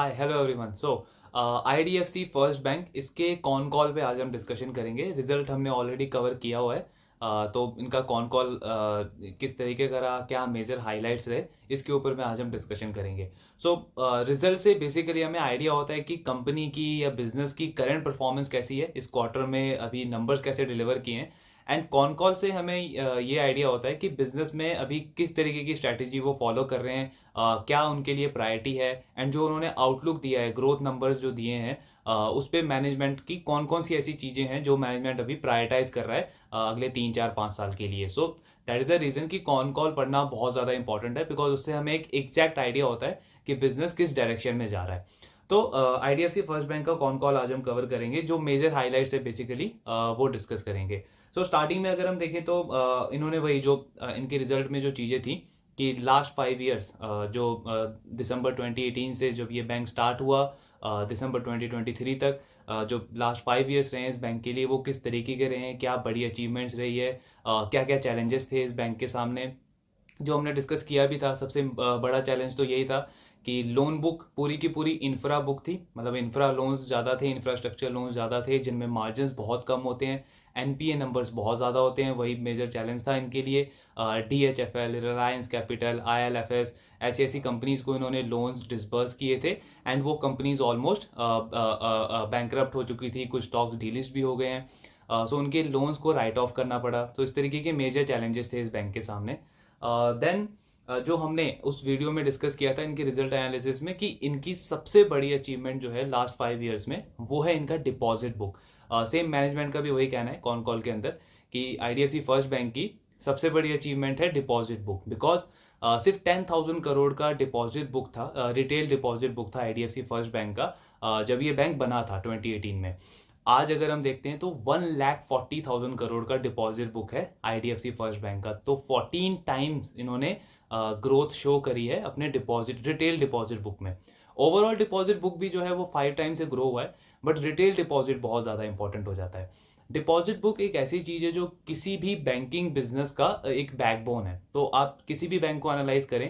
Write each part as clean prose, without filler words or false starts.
हाय hello everyone. So IDFC first bank इसके con call पे आज हम डिस्कशन करेंगे। रिजल्ट हमने ऑलरेडी कवर किया हुआ है। तो इनका कॉन कॉल किस तरीके का रहा, क्या मेजर हाइलाइट्स रहे, इसके ऊपर में आज हम डिस्कशन करेंगे। सो रिजल्ट से बेसिकली हमें आइडिया होता है कि कंपनी की या बिजनेस की करंट परफॉर्मेंस कैसी है, इस क्वार्टर में अभी नंबर्स कैसे डिलीवर किए हैं। एंड कॉन कॉल से हमें ये आइडिया होता है कि बिजनेस में अभी किस तरीके की स्ट्रैटेजी वो फॉलो कर रहे हैं, क्या उनके लिए प्रायोरिटी है, एंड जो उन्होंने आउटलुक दिया है, ग्रोथ नंबर्स जो दिए हैं, उस पे मैनेजमेंट की कौन कौन सी ऐसी चीजें हैं जो मैनेजमेंट अभी प्रायोरिटाइज कर रहा है अगले 3 4 5 साल के लिए। So that is the reason कि कॉन कॉल पढ़ना बहुत ज्यादा इंपॉर्टेंट है, बिकॉज उससे हमें एक एग्जैक्ट आइडिया होता है कि बिजनेस किस डायरेक्शन में जा रहा है। तो आईडीएफसी फर्स्ट बैंक का कॉन कॉल आज हम कवर करेंगे। जो मेजर हाईलाइट्स है बेसिकली वो डिस्कस करेंगे। सो स्टार्टिंग में अगर हम देखें तो इन्होंने वही जो इनके रिजल्ट में जो चीजें थी कि लास्ट 5 इयर्स जो दिसंबर 2018 से जब ये बैंक स्टार्ट हुआ दिसंबर 2023 तक, जो लास्ट 5 इयर्स रहे हैं इस बैंक के लिए, वो किस तरीके के रहे हैं, क्या बड़ी अचीवमेंट्स रही है, क्या क्या चैलेंजेस थे इस बैंक के सामने। जो हमने डिस्कस किया भी था, सबसे बड़ा चैलेंज तो यही था कि लोन बुक पूरी की पूरी इंफ्रा बुक थी, मतलब इंफ्रा लोन्स ज़्यादा थे, इंफ्रास्ट्रक्चर लोन्स ज़्यादा थे जिनमें मार्जिन बहुत कम होते हैं, एनपीए नंबर्स बहुत ज़्यादा होते हैं। वही मेजर चैलेंज था इनके लिए। डीएचएफएल, रिलायंस कैपिटल, आईएलएफएस, ऐसी ऐसी कंपनीज को इन्होंने लोन्स डिसबर्स किए थे, एंड वो कंपनीज ऑलमोस्ट बैंकरप्ट हो चुकी थी, कुछ स्टॉक्स डीलिस्ट भी हो गए हैं। सो उनके लोन्स को राइट ऑफ करना पड़ा। तो इस तरीके के मेजर चैलेंजेस थे इस बैंक के सामने। देन जो हमने उस वीडियो में डिस्कस किया था इनकी रिजल्ट एनालिसिस में, कि इनकी सबसे बड़ी अचीवमेंट जो है लास्ट 5 इयर्स में, वो है इनका डिपॉजिट बुक। सेम मैनेजमेंट का भी वही कहना है कॉन कॉल के अंदर कि आईडीएफसी फर्स्ट बैंक की सबसे बड़ी अचीवमेंट है डिपॉजिट बुक। बिकॉज सिर्फ 10,000 करोड़ का डिपॉजिट बुक था, रिटेल डिपॉजिट बुक था आईडीएफसी फर्स्ट बैंक का, जब ये बैंक बना था 2018 में। आज अगर हम देखते हैं तो 1,40,000 करोड़ का डिपॉजिट बुक है आईडीएफसी फर्स्ट बैंक का। तो 14 टाइम्स इन्होंने ग्रोथ शो करी है अपने डिपॉजिट, रिटेल डिपॉजिट बुक में। ओवरऑल डिपॉजिट बुक भी जो है वो 5 टाइम से ग्रो हुआ है, बट रिटेल डिपॉजिट बहुत ज्यादा इंपॉर्टेंट हो जाता है। डिपॉजिट बुक एक ऐसी चीज है जो किसी भी बैंकिंग बिजनेस का एक बैकबोन है। तो आप किसी भी बैंक को एनालाइज करें,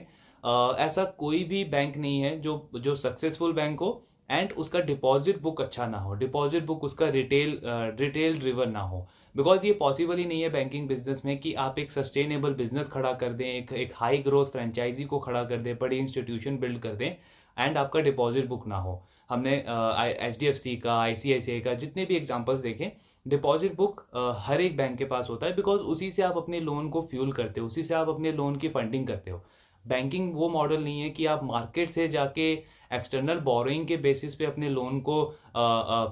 ऐसा कोई भी बैंक नहीं है जो जो सक्सेसफुल बैंक हो एंड उसका डिपॉजिट बुक अच्छा ना हो, डिपॉजिट बुक उसका रिटेल ड्रिवन ना हो। बिकॉज ये पॉसिबल ही नहीं है बैंकिंग बिजनेस में कि आप एक सस्टेनेबल बिजनेस खड़ा कर दें, एक हाई ग्रोथ फ्रेंचाइजी को खड़ा कर दें, बड़ी इंस्टीट्यूशन बिल्ड कर दें, एंड आपका डिपॉजिट बुक ना हो। हमने एचडीएफसी का, आईसीआईसीआई का, जितने भी एग्जांपल्स देखें, डिपॉजिट बुक हर एक बैंक के पास होता है। बिकॉज उसी से आप अपने लोन को फ्यूल करते हो, उसी से आप अपने लोन की फंडिंग करते हो। बैंकिंग वो मॉडल नहीं है कि आप मार्केट से जाके एक्सटर्नल बोरोइंग के बेसिस पे अपने लोन को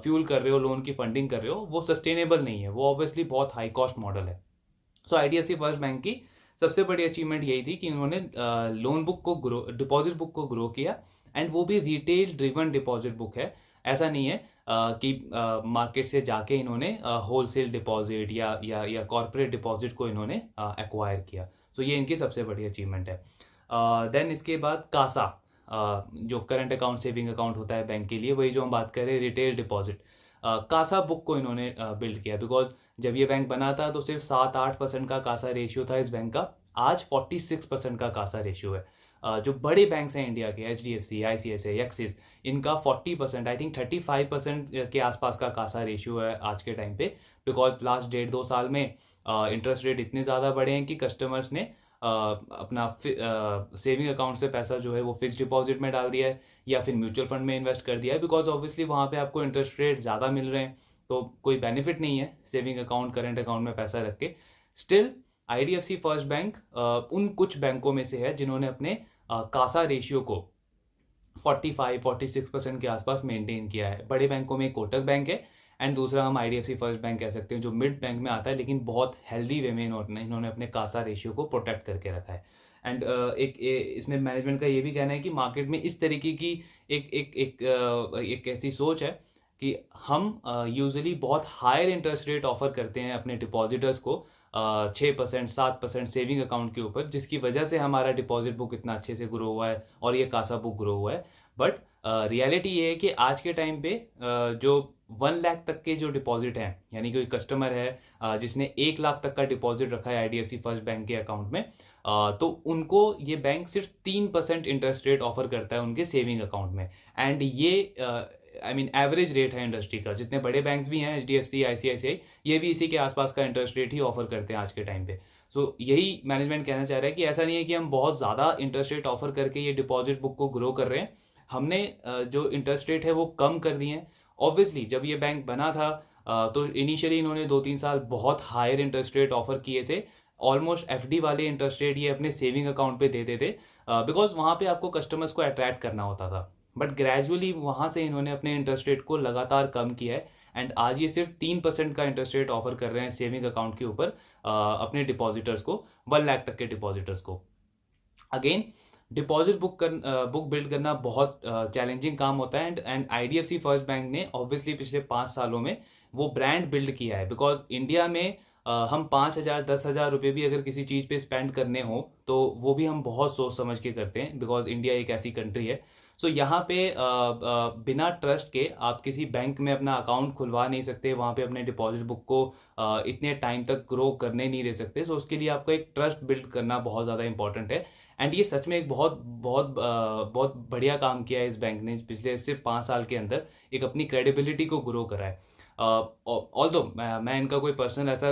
फ्यूल कर रहे हो, लोन की फंडिंग कर रहे हो। वो सस्टेनेबल नहीं है, वो ऑब्वियसली बहुत हाई कॉस्ट मॉडल है। सो आईडीएफसी फर्स्ट बैंक की सबसे बड़ी अचीवमेंट यही थी कि उन्होंने लोन बुक को ग्रो, डिपॉजिट बुक को ग्रो किया, एंड वो भी रिटेल ड्रिवन डिपॉजिट बुक है। ऐसा नहीं है कि मार्केट से जाके इन्होंने होलसेल डिपॉजिट या कॉर्पोरेट डिपॉजिट को इन्होंने एक्वायर किया। सो ये इनकी सबसे बड़ी अचीवमेंट है। देन इसके बाद कासा, जो करंट अकाउंट, सेविंग अकाउंट होता है बैंक के लिए, वही जो हम बात कर रहे हैं रिटेल डिपॉजिट, कासा बुक को इन्होंने बिल्ड किया। बिकॉज जब ये बैंक बना था तो सिर्फ 7-8% का कासा रेशियो था इस बैंक का। आज 46% का कासा रेशियो है। जो बड़े बैंक्स हैं इंडिया के, H D F C, ICICI, Axis, इनका 40%, आई थिंक 35% के आसपास का कासा रेशियो है आज के टाइम पे। बिकॉज लास्ट 1.5-2 साल में इंटरेस्ट रेट इतने ज़्यादा बढ़े हैं कि कस्टमर्स ने अपना सेविंग अकाउंट से पैसा जो है वो फिक्स डिपॉजिट में डाल दिया है, या फिर म्यूचुअल फंड में इन्वेस्ट कर दिया है। बिकॉज ऑब्वियसली वहाँ पे आपको इंटरेस्ट रेट ज़्यादा मिल रहे हैं, तो कोई बेनिफिट नहीं है सेविंग अकाउंट, करंट अकाउंट में पैसा रख के। स्टिल आईडीएफसी फर्स्ट बैंक उन कुछ बैंकों में से है जिन्होंने अपने कासा रेशियो को 45-46% के आसपास मेंटेन किया है। बड़े बैंकों में कोटक बैंक है, एंड दूसरा हम आईडीएफसी फर्स्ट बैंक कह सकते हैं जो मिड बैंक में आता है, लेकिन बहुत हेल्दी वे में इन्होंने अपने कासा रेशियो को प्रोटेक्ट करके रखा है। एंड इसमें मैनेजमेंट का ये भी कहना है कि मार्केट में इस तरीके की एक ऐसी सोच है कि हम यूजुअली बहुत हायर इंटरेस्ट रेट ऑफर करते हैं अपने डिपॉजिटर्स को, 6%, 7% सेविंग अकाउंट के ऊपर, जिसकी वजह से हमारा डिपॉजिट बुक इतना अच्छे से ग्रो हुआ है और ये कासा बुक ग्रो हुआ है। बट रियलिटी ये है कि आज के टाइम पे जो 1 लाख तक के जो डिपॉजिट हैं, यानी कोई कस्टमर है जिसने 1 लाख तक का डिपॉजिट रखा है आईडीएफसी फर्स्ट बैंक के अकाउंट में, तो उनको ये बैंक सिर्फ 3% इंटरेस्ट रेट ऑफर करता है उनके सेविंग अकाउंट में। एंड ये आई मीन एवरेज रेट है इंडस्ट्री का। जितने बड़े बैंक्स भी हैं, HDFC, ICICI, ये भी इसी के आसपास का इंटरेस्ट रेट ही ऑफर करते हैं आज के टाइम पे। सो यही मैनेजमेंट कहना चाह रहा है कि ऐसा नहीं है कि हम बहुत ज़्यादा इंटरेस्ट रेट ऑफर करके ये डिपॉजिट बुक को ग्रो कर रहे हैं। हमने जो इंटरेस्ट रेट है वो कम कर दिए हैं। ऑब्वियसली जब ये बैंक बना था तो इनिशियली इन्होंने 2-3 साल बहुत हायर इंटरेस्ट रेट ऑफर किए थे। ऑलमोस्ट FD वाले इंटरेस्ट रेट ये अपने सेविंग अकाउंट पे देते थे, बिकॉज वहां पे आपको कस्टमर्स को अट्रैक्ट करना होता था। बट ग्रेजुअली वहां से इन्होंने अपने इंटरेस्ट रेट को लगातार कम किया है। एंड आज ये सिर्फ 3% का इंटरेस्ट रेट ऑफर कर रहे हैं सेविंग अकाउंट के ऊपर अपने डिपॉजिटर्स को, 1 लाख तक के डिपॉजिटर्स को। अगेन डिपॉजिट बुक बिल्ड करना बहुत चैलेंजिंग काम होता है। एंड IDFC फर्स्ट बैंक ने ऑब्वियसली पिछले 5 सालों में वो ब्रांड बिल्ड किया है। बिकॉज इंडिया में हम 5,000 10,000 रुपये भी अगर किसी चीज़ पे स्पेंड करने हो तो वो भी हम बहुत सोच समझ के करते हैं, बिकॉज इंडिया एक ऐसी कंट्री है। सो यहाँ पे बिना ट्रस्ट के आप किसी बैंक में अपना अकाउंट खुलवा नहीं सकते, वहाँ पे अपने डिपॉजिट बुक को इतने टाइम तक ग्रो करने नहीं दे सकते। सो उसके लिए आपको एक ट्रस्ट बिल्ड करना बहुत ज़्यादा इंपॉर्टेंट है। एंड ये सच में एक बहुत बहुत बहुत बढ़िया काम किया है इस बैंक ने पिछले सिर्फ 5 साल के अंदर, एक अपनी क्रेडिबिलिटी को ग्रो करा है। ऑल्दो मैं इनका कोई पर्सनल ऐसा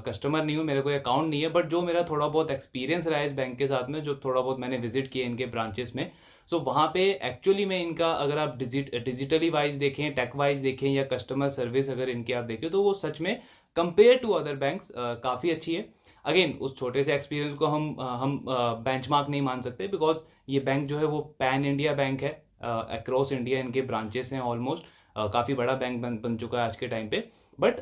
कस्टमर नहीं हूँ, मेरा कोई अकाउंट नहीं है, बट जो मेरा थोड़ा बहुत एक्सपीरियंस रहा है इस बैंक के साथ में, जो थोड़ा बहुत मैंने विजिट किया इनके ब्रांचेस में, सो वहाँ पे एक्चुअली में इनका अगर आप डिजिटली वाइज देखें, टेक वाइज देखें, या कस्टमर सर्विस अगर इनकी आप देखें, तो वो सच में कंपेयर टू अदर बैंक्स काफ़ी अच्छी है। अगेन उस छोटे से एक्सपीरियंस को हम बेंचमार्क नहीं मान सकते, बिकॉज ये बैंक जो है वो पैन इंडिया बैंक है, अक्रॉस इंडिया इनके ब्रांचेस हैं ऑलमोस्ट, काफ़ी बड़ा बैंक बन चुका है आज के टाइम पे। बट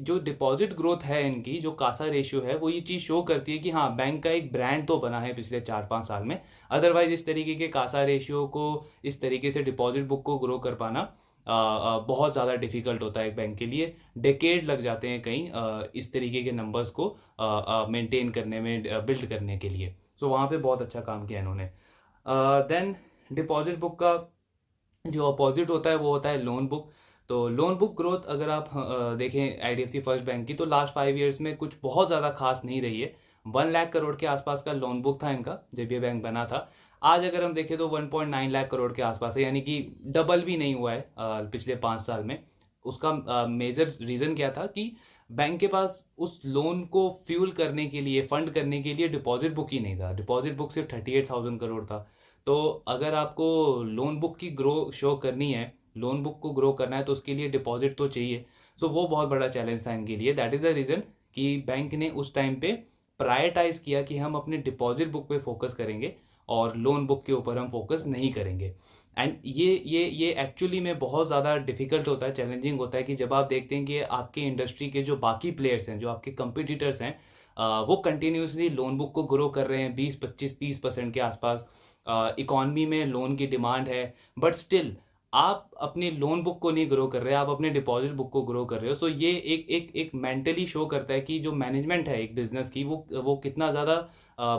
जो डिपॉजिट ग्रोथ है इनकी, जो कासा रेशियो है, वो ये चीज़ शो करती है कि हाँ बैंक का एक ब्रांड तो बना है पिछले 4-5 साल में। अदरवाइज इस तरीके के कासा रेशियो को, इस तरीके से डिपॉजिट बुक को ग्रो कर पाना बहुत ज़्यादा डिफिकल्ट होता है एक बैंक के लिए। डेकेड लग जाते हैं कहीं इस तरीके के नंबर्स को मेंटेन करने में, बिल्ड करने के लिए। सो वहाँ पे बहुत अच्छा काम किया इन्होंने। देन डिपॉजिट बुक का जो अपोजिट होता है वो होता है लोन बुक। तो लोन बुक ग्रोथ अगर आप देखें IDFC फर्स्ट बैंक की, तो लास्ट 5 ईयर्स में कुछ बहुत ज़्यादा खास नहीं रही है। 1 लाख करोड़ के आसपास का लोन बुक था इनका जब ये बैंक बना था। आज अगर हम देखें तो 1.9 लाख करोड़ के आसपास है, यानी कि डबल भी नहीं हुआ है पिछले 5 साल में। उसका मेजर रीज़न क्या था कि बैंक के पास उस लोन को फ्यूल करने के लिए, फंड करने के लिए डिपॉजिट बुक ही नहीं था। डिपॉजिट बुक सिर्फ 38,000 करोड़ था। तो अगर आपको लोन बुक की ग्रो शो करनी है, लोन बुक को ग्रो करना है, तो उसके लिए डिपॉजिट तो चाहिए। सो वो बहुत बड़ा चैलेंज था इनके लिए। दैट इज़ द रीज़न कि बैंक ने उस टाइम पे प्रायोरिटाइज किया कि हम अपने डिपॉजिट बुक पे फोकस करेंगे और लोन बुक के ऊपर हम फोकस नहीं करेंगे। एंड ये एक्चुअली में बहुत ज़्यादा डिफिकल्ट होता है, चैलेंजिंग होता है कि जब आप देखते हैं कि आपके इंडस्ट्री के जो बाकी प्लेयर्स हैं, जो आपके कंपिटिटर्स हैं, वो कंटिन्यूसली लोन बुक को ग्रो कर रहे हैं 20, 25, 30% के आसपास। इकॉनमी में लोन की डिमांड है, बट स्टिल आप अपनी लोन बुक को नहीं ग्रो कर रहे, आप अपने डिपॉजिट बुक को ग्रो कर रहे हो। सो ये एक मेंटली शो करता है कि जो मैनेजमेंट है एक बिजनेस की, वो कितना ज़्यादा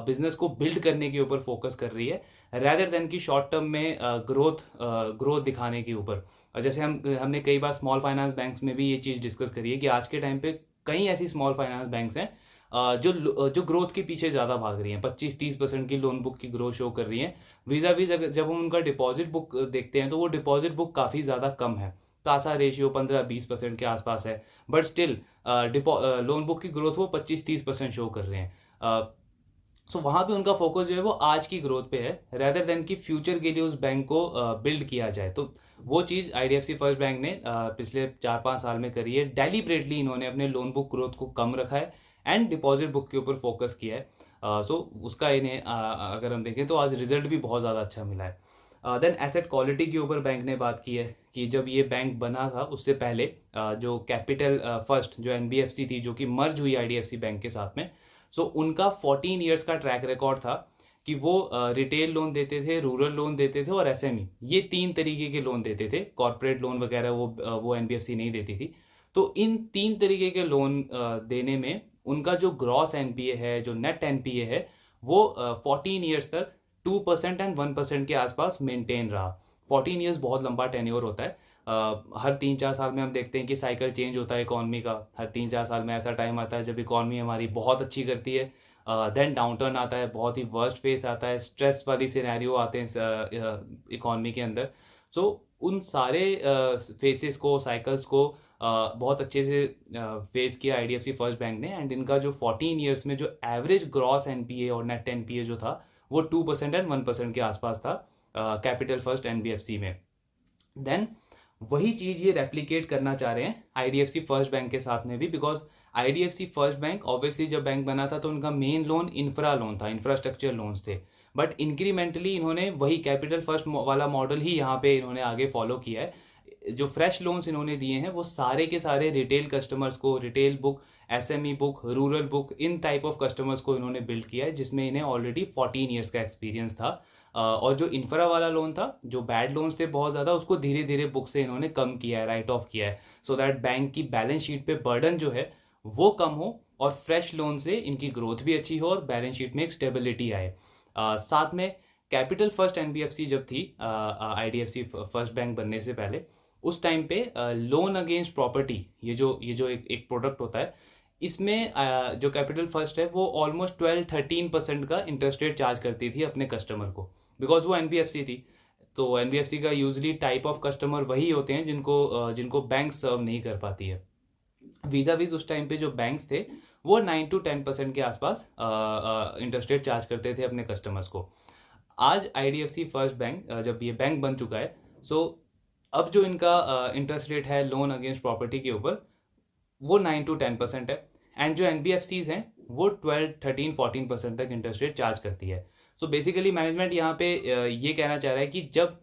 बिजनेस को बिल्ड करने के ऊपर फोकस कर रही है, रैदर देन कि शॉर्ट टर्म में ग्रोथ दिखाने के ऊपर। जैसे हमने कई बार स्मॉल फाइनेंस बैंक्स में भी ये चीज़ डिस्कस करी है कि आज के टाइम पे कई ऐसी स्मॉल फाइनेंस बैंक्स हैं जो ग्रोथ के पीछे ज़्यादा भाग रही हैं, 25-30% की लोन बुक की ग्रोथ शो कर रही हैं। वीज़ा वीज जब हम उनका डिपॉजिट बुक देखते हैं तो वो डिपॉजिट बुक काफ़ी ज़्यादा कम है, कासा रेशियो 15-20% के आसपास है, बट स्टिल लोन बुक की ग्रोथ वो 25-30% शो कर रहे हैं। सो वहाँ पे उनका फोकस जो है वो आज की ग्रोथ पे है, रेदर देन कि फ्यूचर के लिए उस बैंक को बिल्ड किया जाए। तो वो चीज़ IDFC फर्स्ट बैंक ने पिछले 4-5 साल में करी है। डेलिबरेटली इन्होंने अपने लोन बुक ग्रोथ को कम रखा है एंड डिपॉजिट बुक के ऊपर फोकस किया है। सो उसका इन्हें अगर हम देखें तो आज रिजल्ट भी बहुत ज़्यादा अच्छा मिला है। देन एसेट क्वालिटी के ऊपर बैंक ने बात की है कि जब ये बैंक बना था उससे पहले जो कैपिटल फर्स्ट जो NBFC थी, जो कि मर्ज हुई IDFC बैंक के साथ में, सो उनका 14 ईयर्स का ट्रैक रिकॉर्ड था कि वो रिटेल लोन देते थे, रूरल लोन देते थे और SME, ये 3 तरीके के लोन देते थे। कॉर्पोरेट लोन वगैरह वो NBFC नहीं देती थी। तो इन 3 तरीके के लोन देने में उनका जो ग्रॉस NPA है, जो नेट NPA है, वो 14 ईयर्स तक 2% एंड 1% के आसपास मेंटेन रहा। 14 ईयर्स बहुत लंबा टेन्योर होता है। हर 3-4 साल में हम देखते हैं कि साइकिल चेंज होता है इकॉनमी का। हर 3-4 साल में ऐसा टाइम आता है जब इकॉनमी हमारी बहुत अच्छी करती है, देन डाउनटर्न आता है, बहुत ही वर्स्ट फेस आता है, स्ट्रेस वाली सिनेरियो आते हैं इकोनॉमी के अंदर। सो उन सारे फेसेस को, साइकिल्स को बहुत अच्छे से फेस किया आईडीएफसी फर्स्ट बैंक ने। एंड इनका जो 14 ईयर्स में जो एवरेज ग्रॉस एनपीए और नेट एनपीए जो था वो 2% एंड 1% के आसपास था कैपिटल फर्स्ट एनबीएफसी में। देन वही चीज ये रेप्लिकेट करना चाह रहे हैं आईडीएफसी फर्स्ट बैंक के साथ में भी, because IDFC first bank obviously जब बैंक बना था तो उनका मेन लोन इंफ्रा लोन था, इंफ्रास्ट्रक्चर लोन्स थे। बट इंक्रीमेंटली इन्होंने वही कैपिटल फर्स्ट वाला मॉडल ही यहाँ पे इन्होंने आगे फॉलो किया है। जो फ्रेश लोन्स इन्होंने दिए हैं वो सारे के सारे रिटेल कस्टमर्स को, retail book, SME book, rural book, in type of customers को इन्होंने बिल्ड किया है, जिसमें इन्हें ऑलरेडी 14 ईयर्स का एक्सपीरियंस था। और जो इंफ्रा वाला लोन था, जो बैड लोन्स थे बहुत ज़्यादा, उसको धीरे धीरे बुक से इन्होंने कम किया है, राइट ऑफ किया है, सो दैट बैंक की बैलेंस शीट पे बर्डन जो है वो कम हो और फ्रेश लोन से इनकी ग्रोथ भी अच्छी हो और बैलेंस शीट में एक स्टेबिलिटी आए। साथ में कैपिटल फर्स्ट एनबीएफसी जब थी आईडीएफसी फर्स्ट बैंक बनने से पहले, उस टाइम पे लोन अगेंस्ट प्रॉपर्टी, ये जो एक प्रोडक्ट होता है, इसमें जो कैपिटल फर्स्ट है वो ऑलमोस्ट 12-13% का इंटरेस्ट रेट चार्ज करती थी अपने कस्टमर को, बिकॉज वो एनबीएफसी थी। तो एनबीएफसी का यूजली टाइप ऑफ कस्टमर वही होते हैं जिनको बैंक सर्व नहीं कर पाती है। वीजा वीज उस टाइम पे जो बैंक्स थे वो 9-10% के आसपास इंटरेस्ट रेट चार्ज करते थे अपने कस्टमर्स को। आज आईडीएफसी फर्स्ट बैंक जब ये बैंक बन चुका है, सो अब जो इनका इंटरेस्ट रेट है लोन अगेंस्ट प्रॉपर्टी के ऊपर वो 9-10% है। एंड जो एनबीएफसीज हैं वो 12-13-14% तक इंटरेस्ट रेट चार्ज करती है। सो बेसिकली मैनेजमेंट यहाँ पे ये कहना चाह रहा है कि जब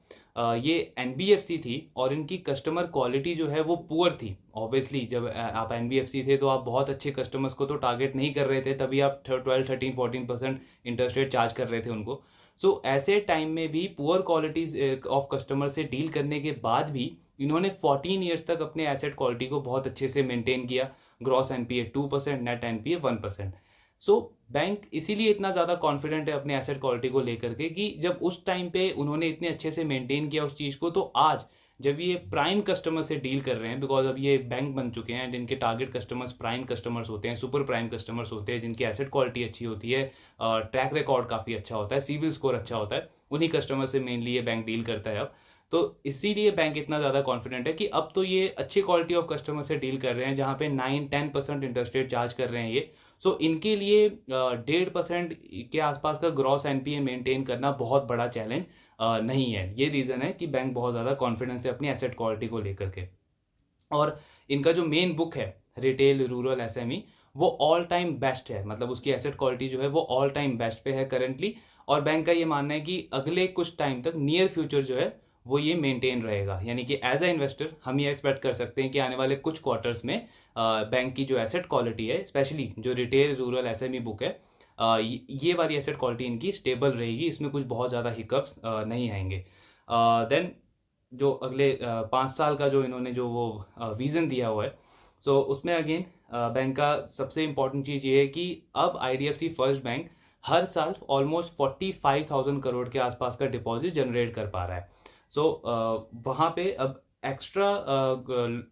ये एनबीएफसी थी और इनकी कस्टमर क्वालिटी जो है वो पुअर थी, ऑब्वियसली जब आप एनबीएफसी थे तो आप बहुत अच्छे कस्टमर्स को तो टारगेट नहीं कर रहे थे, तभी आप 12-13-14% इंटरेस्ट रेट चार्ज कर रहे थे उनको। सो ऐसे टाइम में भी पुअर क्वालिटीज ऑफ कस्टमर से डील करने के बाद भी इन्होंने 14 ईयर्स तक अपने एसेट क्वालिटी को बहुत अच्छे से मेंटेन किया। Gross NPA 2%, net NPA 1%। So bank इसीलिए इतना ज़्यादा कॉन्फिडेंट है अपने एसेट क्वालिटी को लेकर के कि जब उस टाइम पे उन्होंने इतने अच्छे से मेंटेन किया उस चीज़ को, तो आज जब ये प्राइम कस्टमर से डील कर रहे हैं, बिकॉज अब ये बैंक बन चुके हैं एंड इनके टारगेट कस्टमर्स प्राइम कस्टमर्स होते हैं, सुपर प्राइम कस्टमर्स होते हैं, जिनकी एसेट क्वालिटी अच्छी होती है, ट्रैक रिकॉर्ड काफ़ी अच्छा होता है, सिविल स्कोर अच्छा होता है, उन्हीं कस्टमर से मेनली ये बैंक डील करता है अब। तो इसीलिए बैंक इतना ज़्यादा कॉन्फिडेंट है कि अब तो ये अच्छी क्वालिटी ऑफ कस्टमर से डील कर रहे हैं, जहाँ पे 9-10% इंटरेस्ट रेट चार्ज कर रहे हैं ये। सो इनके लिए 1.5% के आसपास का ग्रॉस एनपीए मेंटेन करना बहुत बड़ा चैलेंज नहीं है। ये रीज़न है कि बैंक बहुत ज़्यादा कॉन्फिडेंस है अपनी एसेट क्वालिटी को लेकर के। और इनका जो मेन बुक है रिटेल, रूरल, एसएमई, वो ऑल टाइम बेस्ट है, मतलब उसकी एसेट क्वालिटी जो है वो ऑल टाइम बेस्ट पे है करेंटली। और बैंक का ये मानना है कि अगले कुछ टाइम तक, नियर फ्यूचर जो है वो ये मेंटेन रहेगा। यानी कि एज अ इन्वेस्टर हम ये एक्सपेक्ट कर सकते हैं कि आने वाले कुछ क्वार्टर्स में बैंक की जो एसेट क्वालिटी है, स्पेशली जो रिटेल, रूरल, एसएमई बुक है, ये वाली एसेट क्वालिटी इनकी स्टेबल रहेगी, इसमें कुछ बहुत ज़्यादा हिकअप्स नहीं आएंगे। देन जो अगले 5 साल का जो इन्होंने जो वो विज़न दिया हुआ है, सो उसमें अगेन बैंक का सबसे इम्पॉर्टेंट चीज़ ये है कि अब आईडीएफसी फर्स्ट बैंक हर साल ऑलमोस्ट 45,000 करोड़ के आसपास का डिपॉजिट जनरेट कर पा रहा है। सो वहाँ पे अब एक्स्ट्रा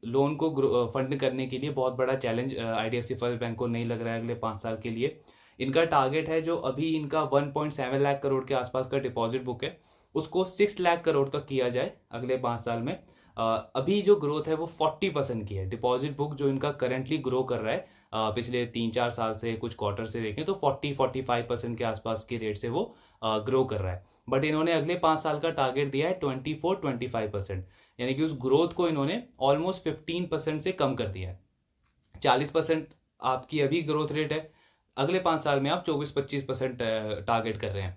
लोन को फंड करने के लिए बहुत बड़ा चैलेंज आईडीएफसी फर्स्ट बैंक को नहीं लग रहा है अगले 5 साल के लिए। इनका टारगेट है जो अभी इनका 1.7 लाख करोड़ के आसपास का डिपॉजिट बुक है, उसको 6 लाख करोड़ तक किया जाए अगले 5 साल में। अभी जो ग्रोथ है वो 40% की है। डिपॉजिट बुक जो इनका करेंटली ग्रो कर रहा है पिछले 3-4 साल से, कुछ क्वार्टर से देखें तो 40-45% के आसपास के रेट से वो ग्रो कर रहा है। बट इन्होंने अगले 5 साल का टारगेट दिया है 24-25%, यानी कि उस ग्रोथ को इन्होंने ऑलमोस्ट 15% से कम कर दिया है। 40% आपकी अभी ग्रोथ रेट है, अगले 5 साल में आप 24-25% टारगेट कर रहे हैं।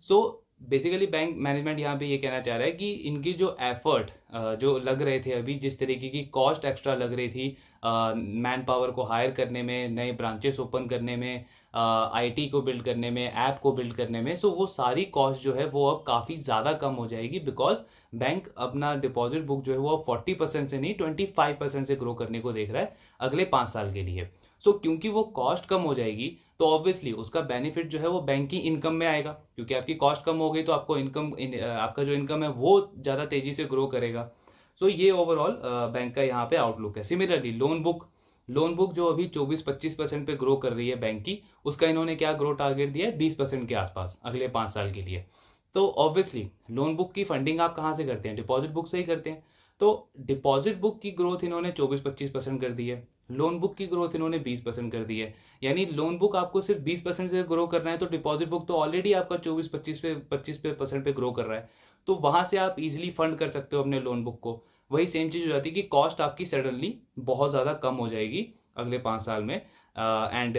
सो बेसिकली बैंक मैनेजमेंट यहाँ पे ये कहना चाह रहा है कि इनकी जो एफर्ट जो लग रहे थे अभी, जिस तरीके की कॉस्ट एक्स्ट्रा लग रही थी मैन पावर को हायर करने में, नए ब्रांचेस ओपन करने में, आईटी को बिल्ड करने में, ऐप को बिल्ड करने में, सो वो सारी कॉस्ट जो है वो अब काफ़ी ज़्यादा कम हो जाएगी, बिकॉज बैंक अपना डिपॉजिट बुक जो है वो 40% से नहीं 25% से ग्रो करने को देख रहा है अगले 5 साल के लिए। सो क्योंकि वो कॉस्ट कम हो जाएगी तो ऑब्वियसली उसका बेनिफिट जो है वो बैंक की इनकम में आएगा, क्योंकि आपकी कॉस्ट कम हो गई तो आपको आपका जो इनकम है वो ज़्यादा तेजी से ग्रो करेगा। सो ये ओवरऑल बैंक का यहाँ पे आउटलुक है। Similarly loan book loan book जो अभी 24-25% पे ग्रो कर रही है बैंक की, उसका इन्होंने क्या ग्रो टारगेट दिया है, 20% के आसपास अगले 5 साल के लिए। तो ऑब्वियसली लोन बुक की फंडिंग आप कहाँ से करते हैं, डिपॉजिट बुक से ही करते हैं। तो डिपॉजिट बुक की ग्रोथ इन्होंने 24-25% कर दी है, लोन बुक की ग्रोथ इन्होंने 20% कर दी है। यानी लोन बुक आपको सिर्फ 20% से ग्रो करना है, तो डिपॉजिट बुक तो ऑलरेडी आपका 24-25% पे ग्रो कर रहा है। तो वहां से आप इजिली फंड कर सकते हो अपने लोन बुक को। वही सेम चीज हो जाती है कि कॉस्ट आपकी सडनली बहुत ज्यादा कम हो जाएगी अगले 5 साल में। एंड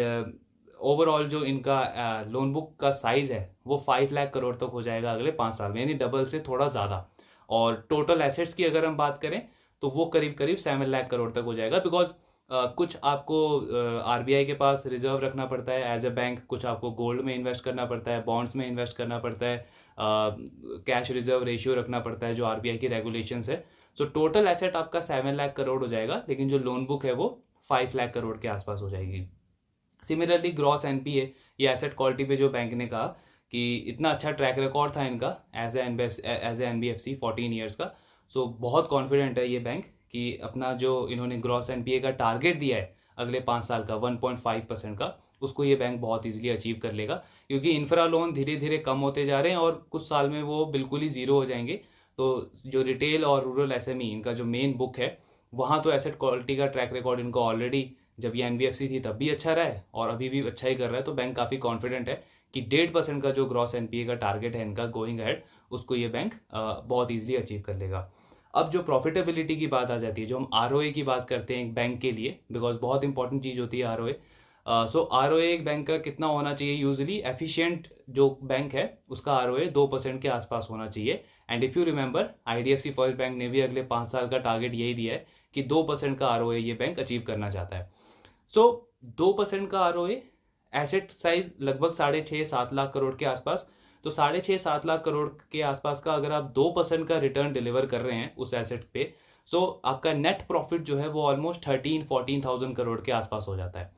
ओवरऑल जो इनका लोन बुक का साइज है वो 5 लाख करोड़ तक हो जाएगा अगले 5 साल में, यानी डबल से थोड़ा ज्यादा। और टोटल एसेट्स की अगर हम बात करें तो वो करीब करीब 7 लाख करोड़ तक हो जाएगा। बिकॉज कुछ आपको आरबीआई के पास रिजर्व रखना पड़ता है एज ए बैंक, कुछ आपको गोल्ड में इन्वेस्ट करना पड़ता है, बॉन्ड्स में इन्वेस्ट करना पड़ता है, कैश रिजर्व रेशियो रखना पड़ता है जो आरबीआई की रेगुलेशंस है। सो टोटल एसेट आपका 7 लाख करोड़ हो जाएगा, लेकिन जो लोन बुक है वो 5 लाख करोड़ के आसपास हो जाएगी। सिमिलरली ग्रॉस एनपीए, ये एसेट क्वालिटी पे जो बैंक ने कहा कि इतना अच्छा ट्रैक रिकॉर्ड था इनका एज ए एनबीएफसी 14 ईयर्स का। सो बहुत कॉन्फिडेंट है ये बैंक कि अपना जो इन्होंने ग्रॉस एनपीए का टारगेट दिया है अगले 5 साल का 1.5% का, उसको ये बैंक बहुत इजीली अचीव कर लेगा। क्योंकि इंफ्रा लोन धीरे धीरे कम होते जा रहे हैं और कुछ साल में वो बिल्कुल ही जीरो हो जाएंगे। तो जो रिटेल और रूरल एसएमई इनका जो मेन बुक है, वहां तो एसेट क्वालिटी का ट्रैक रिकॉर्ड इनको ऑलरेडी, जब ये एनबीएफसी थी तब भी अच्छा रहा है और अभी भी अच्छा ही कर रहा है। तो बैंक काफी कॉन्फिडेंट है कि 1.5% का जो ग्रॉस एनपीए का टारगेट है इनका गोइंग अहेड, उसको ये बैंक बहुत इजीली अचीव कर लेगा। अब जो प्रॉफिटेबिलिटी की बात आ जाती है, जो हम आरओए की बात करते हैं एक बैंक के लिए, बिकॉज बहुत इंपॉर्टेंट चीज होती है आरओए। सो आरओए एक बैंक का कितना होना चाहिए, यूजली एफिशिएंट जो बैंक है उसका आरओए 2% के आसपास होना चाहिए। And if you remember, IDFC first bank ने भी अगले 5 साल का टारगेट यही दिया है कि 2% का आरओए ये बैंक अचीव करना चाहता है। सो 2% का आरओए, एसेट साइज लगभग 6.5-7 लाख करोड़ के आसपास। तो 6.5-7 लाख करोड़ के आसपास का अगर आप 2% का रिटर्न डिलीवर कर रहे हैं उस एसेट पे, सो आपका नेट प्रॉफिट जो है वो ऑलमोस्ट 13-14 थाउजेंड करोड़ के आसपास हो जाता है।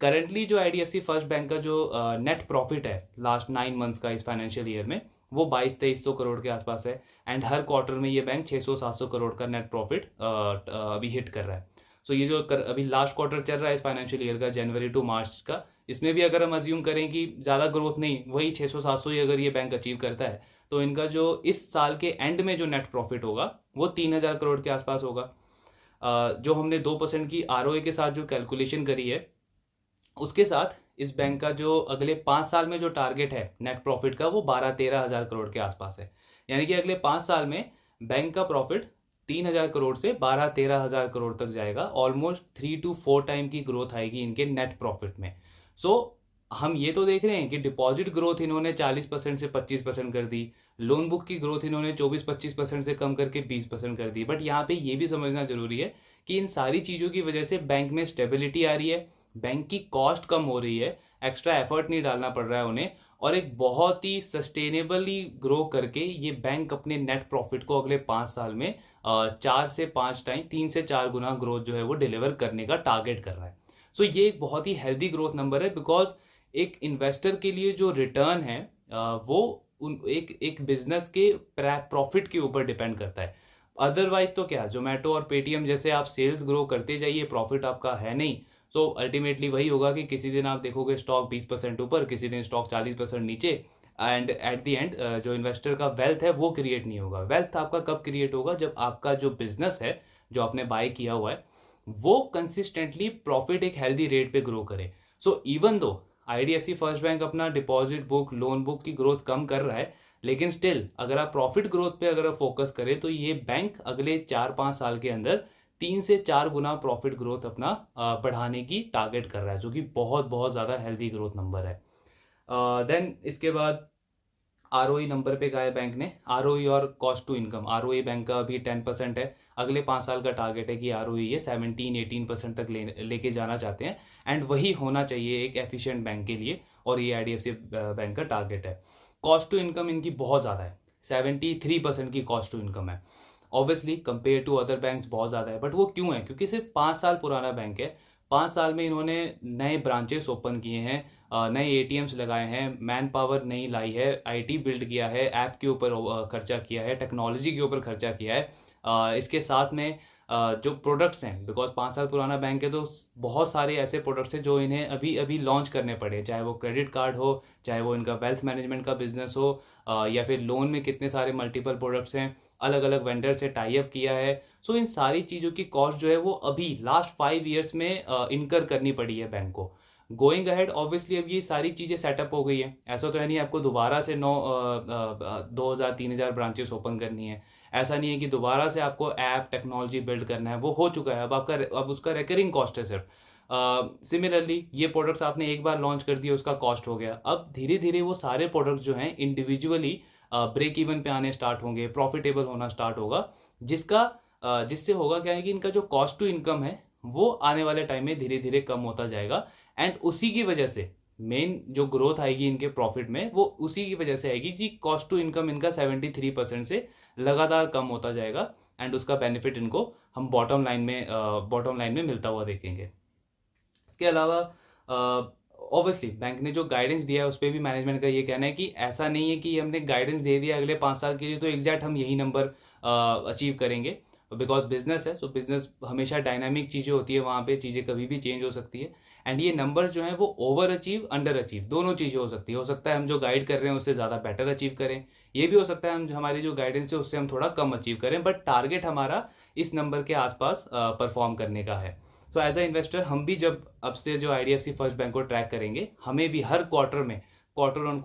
करंटली जो आईडीएफसी फर्स्ट बैंक का जो नेट प्रॉफिट है लास्ट 9 मंथ्स का इस फाइनेंशियल ईयर में, वो 2200-2300 करोड़ के आसपास है। एंड हर क्वार्टर में ये बैंक 600-700 करोड़ का नेट प्रॉफिट अभी हिट कर रहा है। सो ये जो अभी लास्ट क्वार्टर चल रहा है इस फाइनेंशियल ईयर का, जनवरी टू मार्च का, इसमें भी अगर हम अज्यूम करें कि ज्यादा ग्रोथ नहीं, वही 600-700 ही अगर ये बैंक अचीव करता है, तो इनका जो इस साल के एंड में जो नेट प्रॉफिट होगा वो 3000 करोड़ के आसपास होगा। जो हमने 2% की आरओए के साथ जो कैलकुलेशन करी है, उसके साथ इस बैंक का जो अगले 5 साल में जो टारगेट है नेट प्रॉफिट का, वो 12-13 हजार करोड़ के आसपास है। यानी कि अगले 5 साल में बैंक का प्रॉफिट 3,000 करोड़ से 12-13 हजार करोड़ तक जाएगा। ऑलमोस्ट 3 to 4 टाइम की ग्रोथ आएगी इनके नेट प्रॉफिट में। सो हम ये तो देख रहे हैं कि डिपॉजिट ग्रोथ इन्होंने 40% से 25% कर दी, लोन बुक की ग्रोथ इन्होंने 24-25% से कम करके 20% कर दी। बट यहाँ पे ये भी समझना जरूरी है कि इन सारी चीजों की वजह से बैंक में स्टेबिलिटी आ रही है, बैंक की कॉस्ट कम हो रही है, एक्स्ट्रा एफर्ट नहीं डालना पड़ रहा है उन्हें, और एक बहुत ही सस्टेनेबली ग्रो करके ये बैंक अपने नेट प्रॉफिट को अगले 5 साल में 4 से 5 टाइम, 3 से 4 गुना ग्रोथ जो है वो डिलीवर करने का टारगेट कर रहा है। सो ये एक बहुत ही हेल्दी ग्रोथ नंबर है। बिकॉज एक इन्वेस्टर के लिए जो रिटर्न है वो एक एक बिजनेस के प्रॉफिट के ऊपर डिपेंड करता है। अदरवाइज तो क्या, जोमेटो और पेटीएम जैसे आप सेल्स ग्रो करते जाइए, प्रॉफिट आपका है नहीं। सो अल्टीमेटली वही होगा कि किसी दिन आप देखोगे स्टॉक 20% ऊपर, किसी दिन स्टॉक 40% नीचे, एंड एट द एंड जो इन्वेस्टर का वेल्थ है वो क्रिएट नहीं होगा। वेल्थ आपका कब क्रिएट होगा, जब आपका जो बिजनेस है जो आपने बाय किया हुआ है वो कंसिस्टेंटली प्रॉफिट एक हेल्दी रेट पे ग्रो करे। So even though IDFC first bank अपना डिपॉजिट बुक, लोन बुक की ग्रोथ कम कर रहा है, लेकिन स्टिल अगर आप प्रॉफिट ग्रोथ पे अगर आप फोकस करें तो ये बैंक अगले 4-5 साल के अंदर 3 से 4 गुना प्रॉफिट ग्रोथ अपना बढ़ाने की टारगेट कर रहा है, जो कि बहुत बहुत ज्यादा हेल्दी ग्रोथ नंबर है। देन इसके बाद आरओई नंबर पे गए बैंक ने, आरओई और cost to income. ROE bank का अभी 10% है, अगले 5 साल का टारगेट है कि आरओई ये 17-18% तक लेके जाना चाहते हैं। एंड वही होना चाहिए एक एफिशिएंट बैंक के लिए, और ये आईडीएफसी बैंक का टारगेट है। कॉस्ट टू इनकम इनकी बहुत ज्यादा है, 73% की कॉस्ट टू इनकम है। Obviously compare to other banks बहुत ज्यादा है, बट वो क्यों है, क्योंकि सिर्फ 5 साल पुराना बैंक है। 5 साल में इन्होंने नए ब्रांचेस ओपन किए हैं, नए एटीएम्स लगाए हैं, मैन पावर नई लाई है, आईटी बिल्ड किया है, ऐप के ऊपर खर्चा किया है, टेक्नोलॉजी के ऊपर खर्चा किया है। इसके साथ में जो प्रोडक्ट्स हैं, बिकॉज 5 साल पुराना बैंक है तो बहुत सारे ऐसे प्रोडक्ट्स हैं जो इन्हें अभी अभी लॉन्च करने पड़े, चाहे वो क्रेडिट कार्ड हो, चाहे वो इनका वेल्थ मैनेजमेंट का बिजनेस हो, या फिर लोन में कितने सारे मल्टीपल प्रोडक्ट्स हैं, अलग अलग वेंडर से टाई अप किया है। सो इन सारी चीज़ों की कॉस्ट जो है वो अभी लास्ट 5 ईयर्स में इनकर करनी पड़ी है बैंक को। गोइंग अहेड ऑब्वियसली अब ये सारी चीज़ें सेटअप हो गई है, ऐसा तो है नहीं आपको दोबारा से 2,000 3,000 ब्रांचेस ओपन करनी है, ऐसा नहीं है कि दोबारा से आपको ऐप टेक्नोलॉजी बिल्ड करना है, वो हो चुका है। अब उसका रिकरिंग कॉस्ट है सिर्फ। सिमिलरली ये प्रोडक्ट्स आपने एक बार लॉन्च कर दिए, उसका कॉस्ट हो गया। अब धीरे धीरे वो सारे प्रोडक्ट्स जो हैं इंडिविजुअली ब्रेक इवन पे आने स्टार्ट होंगे, प्रॉफिटेबल होना स्टार्ट होगा, जिससे होगा क्या है कि इनका जो कॉस्ट टू इनकम है वो आने वाले टाइम में धीरे धीरे कम होता जाएगा। एंड उसी की वजह से मेन जो ग्रोथ आएगी इनके प्रॉफिट में वो उसी की वजह से आएगी कि कॉस्ट टू इनकम इनका 73% से लगातार कम होता जाएगा, एंड उसका बेनिफिट इनको हम बॉटम लाइन में मिलता हुआ देखेंगे। इसके अलावा ऑब्वियसली बैंक ने जो गाइडेंस दिया है उस पर भी मैनेजमेंट का ये कहना है कि ऐसा नहीं है कि हमने गाइडेंस दे दिया अगले 5 साल के लिए तो एग्जैक्ट हम यही नंबर अचीव करेंगे, बिकॉज बिजनेस है। सो बिजनेस हमेशा डायनामिक चीज़ें होती है, वहाँ पे चीज़ें कभी भी चेंज हो सकती है। एंड ये नंबर्स जो हैं वो ओवर अचीव अंडर अचीव दोनों चीज़ें हो सकती है। हो सकता है हम जो गाइड कर रहे हैं उससे ज़्यादा बेटर अचीव करें, ये भी हो सकता है हम हमारी जो गाइडेंस है उससे हम थोड़ा कम अचीव करें, बट टारगेट हमारा इस नंबर के आसपास परफॉर्म करने का है। सो एज अ इन्वेस्टर हम भी जब अब से जो IDFC फर्स्ट बैंक को ट्रैक करेंगे, हमें भी हर क्वार्टर में क्वार्टर ऑन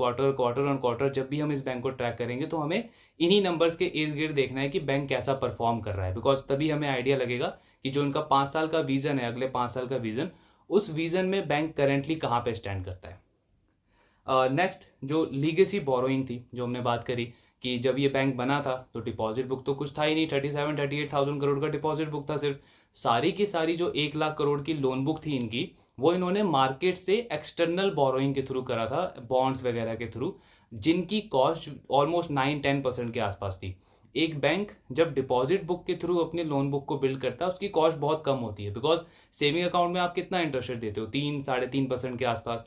क्वार्टर जब भी हम इस बैंक को ट्रैक करेंगे तो हमें इन्हीं नंबर्स के इर्द गिर्द देखना है कि बैंक कैसा परफॉर्म कर रहा है, बिकॉज तभी हमें आइडिया लगेगा कि जो उनका 5 साल का विजन है, अगले 5 साल का विजन, उस विजन में बैंक करेंटली कहाँ पे स्टैंड करता है। नेक्स्ट जो लीगेसी बोरोइंग थी, जो हमने बात करी कि जब ये बैंक बना था तो डिपॉजिट बुक तो कुछ था ही नहीं, 37-38,000 करोड़ का डिपॉजिट बुक था सिर्फ। सारी की सारी जो 1 लाख करोड़ की लोन बुक थी इनकी, वो इन्होंने मार्केट से एक्सटर्नल बोरोइंग के थ्रू करा था, बॉन्ड्स वगैरह के थ्रू, जिनकी कॉस्ट ऑलमोस्ट 9-10% के आसपास थी। एक बैंक जब डिपॉजिट बुक के थ्रू अपने लोन बुक को बिल्ड करता है उसकी कॉस्ट बहुत कम होती है, बिकॉज सेविंग अकाउंट में आप कितना इंटरेस्ट रेट देते हो, 3-3.5% के आसपास,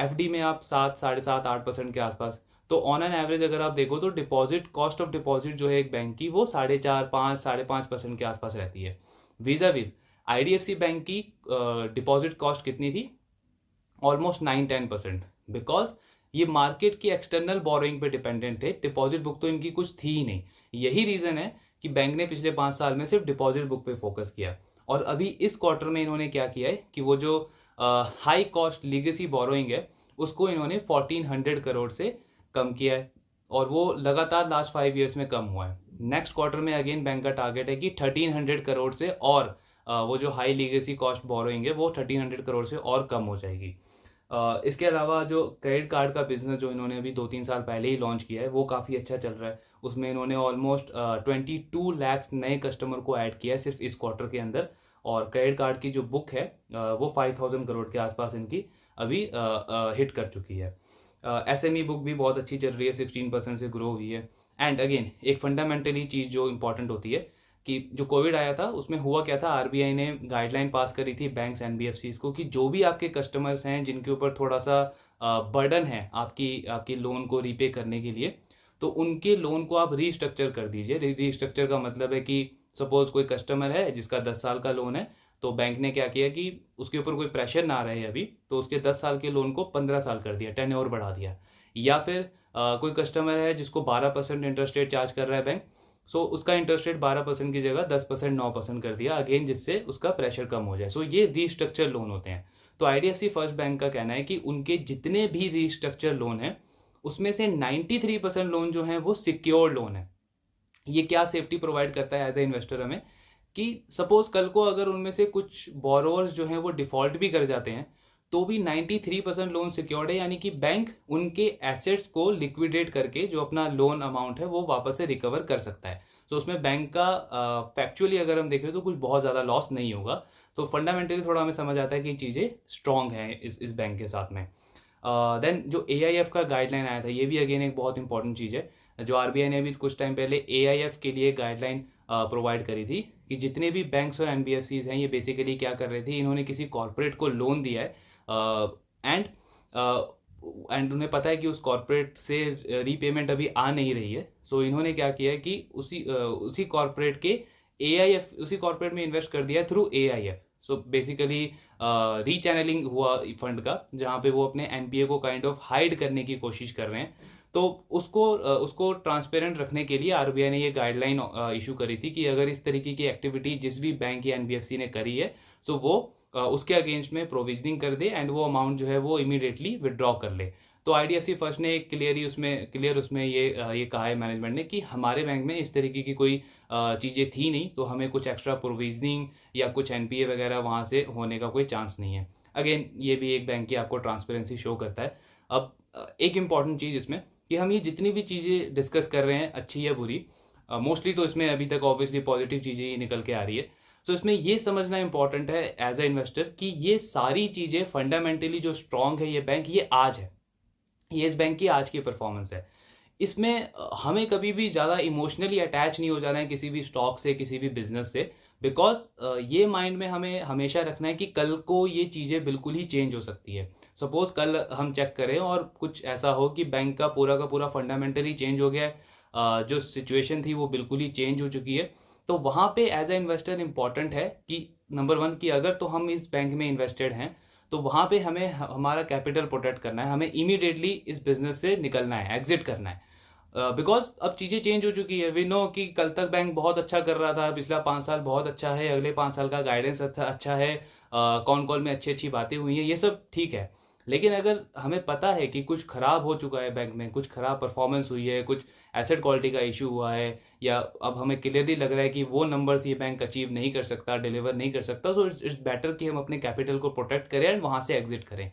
FD में आप 7-7.5-8% के आसपास। तो ऑन एन एवरेज अगर आप देखो तो डिपॉजिट कॉस्ट ऑफ डिपॉजिट जो है एक बैंक की वो 4.5-5.5% के आसपास रहती है। वीजा वीज IDFC बैंक की डिपॉजिट कॉस्ट कितनी थी, ऑलमोस्ट 9-10%, बिकॉज ये मार्केट की एक्सटर्नल बोरोइंग पे डिपेंडेंट थे, डिपॉजिट बुक तो इनकी कुछ थी ही नहीं। यही रीजन है कि बैंक ने पिछले 5 साल में सिर्फ डिपॉजिट बुक पे फोकस किया। और अभी इस क्वार्टर में इन्होंने क्या किया है कि वो जो हाई कॉस्ट लीगेसी बोरोइंग है उसको इन्होंने 1400 करोड़ से कम किया है, और वो लगातार लास्ट 5 ईयर्स में कम हुआ है। नेक्स्ट क्वार्टर में अगेन बैंक का टारगेट है कि 1300 करोड़ से और वो जो हाई लीगेसी कॉस्ट बोरोइंग है वो 1300 करोड़ से और कम हो जाएगी। इसके अलावा जो क्रेडिट कार्ड का बिजनेस जो इन्होंने अभी 2-3 साल पहले ही लॉन्च किया है वो काफ़ी अच्छा चल रहा है। उसमें इन्होंने ऑलमोस्ट 22 लाख नए कस्टमर को ऐड किया है सिर्फ इस क्वार्टर के अंदर, और क्रेडिट कार्ड की जो बुक है वो 5,000 करोड़ के आसपास इनकी अभी हिट कर चुकी है। SME बुक भी बहुत अच्छी चल रही है, 16% से ग्रो हुई है। एंड अगेन एक फंडामेंटली चीज़ जो इंपॉर्टेंट होती है कि जो कोविड आया था उसमें हुआ क्या था, RBI ने गाइडलाइन पास करी थी बैंक्स NBFCs को कि जो भी आपके कस्टमर्स हैं जिनके ऊपर थोड़ा सा बर्डन है आपकी लोन को रीपे करने के लिए, तो उनके लोन को आप रीस्ट्रक्चर कर दीजिए। रीस्ट्रक्चर का मतलब है कि सपोज कोई कस्टमर है जिसका 10 साल का लोन है, तो बैंक ने क्या किया कि उसके ऊपर कोई प्रेशर ना रहे अभी, तो उसके 10 साल के लोन को 15 साल कर दिया, टेन्योर बढ़ा दिया। या फिर कोई कस्टमर है जिसको 12% इंटरेस्ट रेट चार्ज कर रहा है बैंक, सो उसका इंटरेस्ट रेट 12% की जगह 10% 9% कर दिया, अगेन जिससे उसका प्रेशर कम हो जाए। सो ये रीस्ट्रक्चर लोन होते हैं। तो IDFC फर्स्ट बैंक का कहना है कि उनके जितने भी रीस्ट्रक्चर लोन हैं उसमें से 93% लोन जो हैं वो सिक्योर्ड लोन है। ये क्या सेफ्टी प्रोवाइड करता है एज ए इन्वेस्टर हमें, कि सपोज कल को अगर उनमें से कुछ बोरोवर्स जो हैं वो डिफॉल्ट भी कर जाते हैं तो भी 93% लोन सिक्योर्ड है, यानी कि बैंक उनके एसेट्स को लिक्विडेट करके जो अपना लोन अमाउंट है वो वापस से रिकवर कर सकता है। तो उसमें बैंक का फैक्चुअली अगर हम देखें तो कुछ बहुत ज़्यादा लॉस नहीं होगा। तो फंडामेंटली थोड़ा हमें समझ आता है कि चीज़ें स्ट्रॉन्ग हैं इस बैंक के साथ में। देन जो AIF का गाइडलाइन आया था, ये भी अगेन एक बहुत इंपॉर्टेंट चीज़ है। जो RBI ने भी कुछ टाइम पहले AIF के लिए गाइडलाइन प्रोवाइड करी थी कि जितने भी बैंक्स और NBFCs हैं ये बेसिकली क्या कर रहे थे, इन्होंने किसी कॉर्पोरेट को लोन दिया है एंड उन्हें पता है कि उस कॉर्पोरेट से रीपेमेंट अभी आ नहीं रही है। सो इन्होंने क्या किया है कि उसी कॉर्पोरेट के AIF उसी कॉर्पोरेट में इन्वेस्ट कर दिया थ्रू AIF। सो बेसिकली रीचैनलिंग हुआ फंड का, जहाँ पे वो अपने NPA को काइंड ऑफ हाइड करने की कोशिश कर रहे हैं। तो उसको ट्रांसपेरेंट रखने के लिए RBI ने ये गाइडलाइन इशू करी थी कि अगर इस तरीके की एक्टिविटी जिस भी बैंक या NBFC ने करी है, तो वो उसके अगेंस्ट में प्रोविजनिंग कर दे एंड वो अमाउंट जो है वो इमीडिएटली विदड्रॉ कर ले। तो IDFC फर्स्ट ने क्लियर उसमें ये कहा है मैनेजमेंट ने कि हमारे बैंक में इस तरीके की कोई चीज़ें थी नहीं, तो हमें कुछ एक्स्ट्रा प्रोविजनिंग या कुछ NPA वगैरह वहाँ से होने का कोई चांस नहीं है। अगेन ये भी एक बैंक की आपको ट्रांसपेरेंसी शो करता है। अब एक इम्पॉर्टेंट चीज़ इसमें कि हम ये जितनी भी चीज़ें डिस्कस कर रहे हैं, अच्छी या बुरी, मोस्टली तो इसमें अभी तक ऑब्वियसली पॉजिटिव चीज़ें ही निकल के आ रही है। तो इसमें ये समझना इंपॉर्टेंट है एज अ इन्वेस्टर कि ये सारी चीज़ें फंडामेंटली जो स्ट्रांग है ये बैंक, ये आज है, ये इस बैंक की आज की परफॉर्मेंस है। इसमें हमें कभी भी ज़्यादा इमोशनली अटैच नहीं हो जाना है किसी भी स्टॉक से, किसी भी बिजनेस से, बिकॉज ये माइंड में हमें हमेशा रखना है कि कल को ये चीज़ें बिल्कुल ही चेंज हो सकती है। सपोज कल हम चेक करें और कुछ ऐसा हो कि बैंक का पूरा फंडामेंटली चेंज हो गया है, जो सिचुएशन थी वो बिल्कुल ही चेंज हो चुकी है, तो वहाँ पे एज ए इन्वेस्टर इंपॉर्टेंट है कि नंबर 1 कि अगर तो हम इस बैंक में इन्वेस्टेड हैं, तो वहाँ पे हमें हमारा कैपिटल प्रोटेक्ट करना है, हमें इमीडिएटली इस बिजनेस से निकलना है, एग्जिट करना है। बिकॉज अब चीज़ें चेंज हो चुकी है। वी नो कि कल तक बैंक बहुत अच्छा कर रहा था, पिछला 5 साल बहुत अच्छा है, अगले 5 साल का गाइडेंस अच्छा है, कॉन कॉल में अच्छी अच्छी बातें हुई हैं, ये सब ठीक है। लेकिन अगर हमें पता है कि कुछ खराब हो चुका है बैंक में, कुछ खराब परफॉर्मेंस हुई है, कुछ एसेट क्वालिटी का इशू हुआ है, या अब हमें क्लियरली लग रहा है कि वो नंबर्स ये बैंक अचीव नहीं कर सकता, डिलीवर नहीं कर सकता, सो इट्स बेटर कि हम अपने कैपिटल को प्रोटेक्ट करें एंड वहाँ से एग्जिट करें।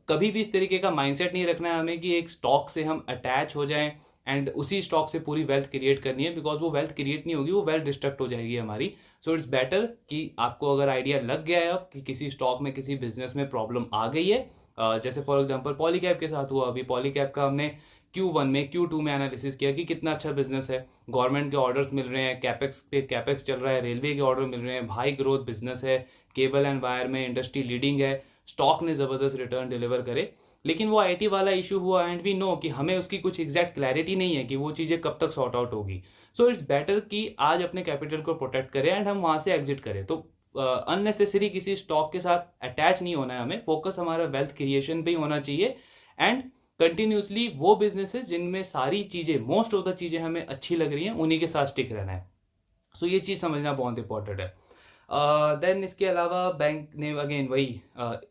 कभी भी इस तरीके का माइंडसेट नहीं रखना है हमें कि एक स्टॉक से हम अटैच हो जाएं एंड उसी स्टॉक से पूरी वेल्थ क्रिएट करनी है, बिकॉज वो वेल्थ क्रिएट नहीं होगी, वो वेल्थ डिस्ट्रक्ट हो जाएगी हमारी। सो इट्स बेटर कि आपको अगर आइडिया लग गया है अब कि किसी स्टॉक में, किसी बिजनेस में प्रॉब्लम आ गई है, जैसे फॉर एग्जांपल पॉलीकैब के साथ हुआ, अभी पॉलीकैब का हमने Q1 में, Q2 में एनालिसिस किया कि कितना अच्छा बिजनेस है, गवर्नमेंट के ऑर्डर्स मिल रहे हैं, कैपेक्स पे कैपेक्स चल रहा है, रेलवे के ऑर्डर मिल रहे हैं, हाई ग्रोथ बिजनेस है, केबल एंड वायर में इंडस्ट्री लीडिंग है, स्टॉक ने जबरदस्त रिटर्न डिलीवर करे। लेकिन वो IT वाला इशू हुआ एंड वी नो कि हमें उसकी कुछ एग्जैक्ट क्लैरिटी नहीं है कि वो चीज़ें कब तक सॉर्ट आउट होगी। सो इट्स बेटर कि आज अपने कैपिटल को प्रोटेक्ट करें एंड हम वहाँ से एग्जिट करें। तो अननेसेसरी किसी स्टॉक के साथ अटैच नहीं होना है हमें, फोकस हमारा वेल्थ क्रिएशन पे ही होना चाहिए एंड कंटिन्यूसली वो बिजनेसेस जिनमें सारी चीज़ें, मोस्ट ऑफ द चीज़ें हमें अच्छी लग रही हैं, उन्हीं के साथ स्टिक रहना है। सो ये चीज़ समझना बहुत इंपॉर्टेंट है। देन इसके अलावा बैंक ने अगेन वही,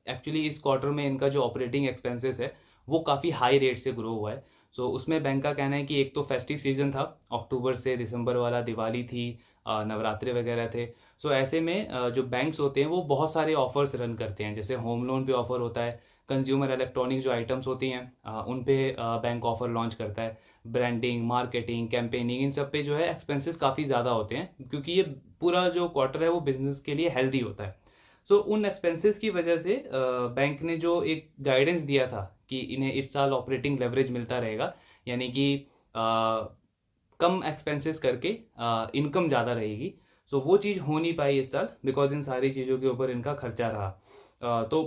एक्चुअली इस क्वार्टर में इनका जो ऑपरेटिंग एक्सपेंसेस है वो काफ़ी हाई रेट से ग्रो हुआ है। सो उसमें बैंक का कहना है कि एक तो फेस्टिव सीजन था, अक्टूबर से दिसंबर वाला, दिवाली थी, नवरात्रि वगैरह थे। सो ऐसे में जो बैंक्स होते हैं वो बहुत सारे ऑफर्स रन करते हैं, जैसे होम लोन पे ऑफर होता है, कंज्यूमर इलेक्ट्रॉनिक जो आइटम्स होती हैं उन पे बैंक ऑफर लॉन्च करता है, ब्रांडिंग, मार्केटिंग, कैंपेनिंग, इन सब पे जो है एक्सपेंसेस काफ़ी ज़्यादा होते हैं, क्योंकि ये पूरा जो क्वार्टर है वो बिजनेस के लिए हेल्दी होता है। सो उन एक्सपेंसेस की वजह से बैंक ने जो एक गाइडेंस दिया था कि इन्हें इस साल ऑपरेटिंग लेवरेज मिलता रहेगा, यानी कि कम एक्सपेंसेस करके इनकम ज़्यादा रहेगी। सो वो चीज़ हो नहीं पाई इस साल, बिकॉज इन सारी चीज़ों के ऊपर इनका खर्चा रहा। तो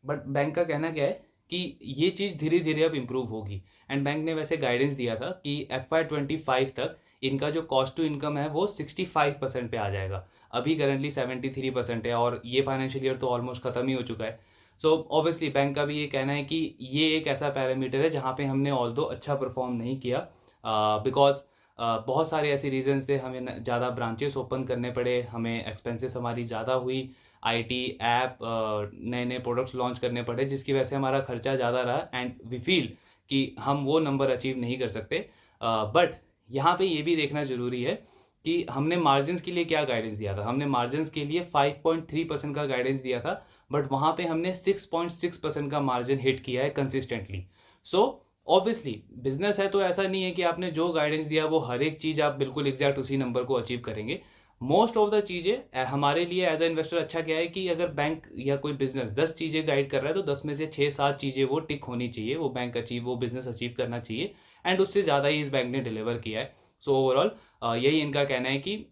बट बैंक का कहना क्या है कि ये चीज़ धीरे धीरे अब इम्प्रूव होगी एंड बैंक ने वैसे गाइडेंस दिया था कि FY25 तक इनका जो कॉस्ट टू इनकम है वो 65% पे आ जाएगा। अभी करंटली 73% है और ये फाइनेंशियल ईयर तो ऑलमोस्ट खत्म ही हो चुका है। सो ऑब्वियसली बैंक का भी ये कहना है कि ये एक ऐसा पैरामीटर है जहाँ पे हमने ऑल्दो अच्छा परफॉर्म नहीं किया, बिकॉज बहुत सारे ऐसे रीजंस थे, हमें ज़्यादा ब्रांचेस ओपन करने पड़े, हमें एक्सपेंसेस हमारी ज़्यादा हुई, IT ऐप, नए नए प्रोडक्ट्स लॉन्च करने पड़े, जिसकी वजह से हमारा खर्चा ज़्यादा रहा एंड वी फील कि हम वो नंबर अचीव नहीं कर सकते। बट यहाँ पे ये भी देखना जरूरी है कि हमने मार्जिन के लिए क्या गाइडेंस दिया था। हमने मार्जिन के लिए 5.3% का गाइडेंस दिया था, बट वहाँ पे हमने 6.6% का मार्जिन हिट किया है कंसिस्टेंटली। सो ऑब्वियसली बिजनेस है तो ऐसा नहीं है कि आपने जो गाइडेंस दिया वो हर एक चीज़ आप बिल्कुल एग्जैक्ट उसी नंबर को अचीव करेंगे। मोस्ट ऑफ द चीज़ें हमारे लिए एज अ इन्वेस्टर अच्छा क्या है कि अगर बैंक या कोई बिजनेस 10 चीज़ें गाइड कर रहा है तो 10 में से 6-7 चीज़ें वो टिक होनी चाहिए, वो बैंक वो बिजनेस अचीव करना चाहिए एंड उससे ज़्यादा ही इस बैंक ने डिलीवर किया है। सो ओवरऑल यही इनका कहना है कि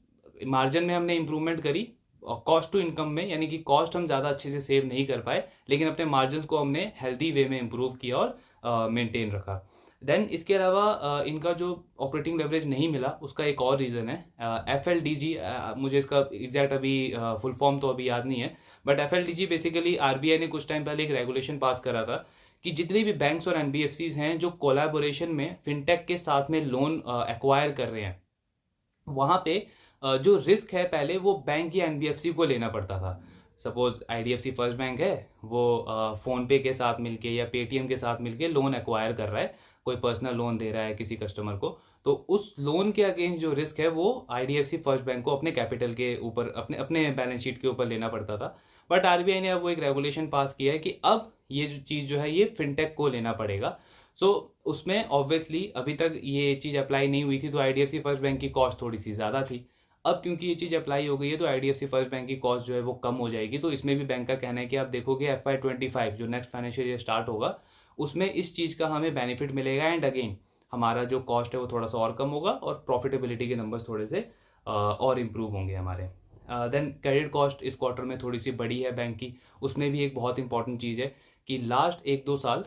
मार्जिन में हमने इंप्रूवमेंट करी, कॉस्ट टू इनकम में यानी कि कॉस्ट हम ज़्यादा अच्छे से सेव नहीं कर पाए, लेकिन अपने मार्जिन को हमने हेल्दी वे में इंप्रूव किया और मेंटेन रखा। देन इसके अलावा इनका जो ऑपरेटिंग लेवरेज नहीं मिला उसका एक और रीज़न है FLDG। मुझे इसका एग्जैक्ट अभी फुल फॉर्म तो अभी याद नहीं है, बट FLDG बेसिकली आरबीआई ने कुछ टाइम पहले एक रेगुलेशन पास करा था कि जितने भी बैंक्स और एनबीएफसीज हैं जो कोलैबोरेशन में फिनटेक के साथ में लोन एक्वायर कर रहे हैं, वहां पे जो रिस्क है पहले वो बैंक या एनबीएफसी को लेना पड़ता था। सपोज आईडीएफसी फर्स्ट बैंक है, वो फोन पे के साथ मिलके या पेटीएम के साथ मिलके लोन एक्वायर कर रहा है, कोई पर्सनल लोन दे रहा है किसी कस्टमर को, तो उस लोन के अगेंस्ट जो रिस्क है वो आईडीएफसी फर्स्ट बैंक को अपने कैपिटल के ऊपर, अपने अपने बैलेंस शीट के ऊपर लेना पड़ता था। बट आरबीआई ने अब वो एक रेगुलेशन पास किया है कि अब ये जो चीज़ जो है ये फिनटेक को लेना पड़ेगा। सो उसमें ऑब्वियसली अभी तक ये चीज़ अप्लाई नहीं हुई थी, तो आईडीएफसी फर्स्ट बैंक की कॉस्ट थोड़ी सी ज़्यादा थी। अब क्योंकि ये चीज़ अप्लाई हो गई है तो आईडीएफसी फर्स्ट बैंक की कॉस्ट जो है वो कम हो जाएगी। तो इसमें भी बैंक का कहना है कि आप देखोगे FY25 जो नेक्स्ट फाइनेंशियल ईयर स्टार्ट होगा उसमें इस चीज़ का हमें बेनिफिट मिलेगा, एंड अगेन हमारा जो कॉस्ट है वो थोड़ा सा और कम होगा और प्रॉफिटेबिलिटी के नंबर्स थोड़े से और इम्प्रूव होंगे हमारे। देन क्रेडिट कॉस्ट इस क्वार्टर में थोड़ी सी बड़ी है बैंक की। उसमें भी एक बहुत इंपॉर्टेंट चीज़ है कि लास्ट 1-2 साल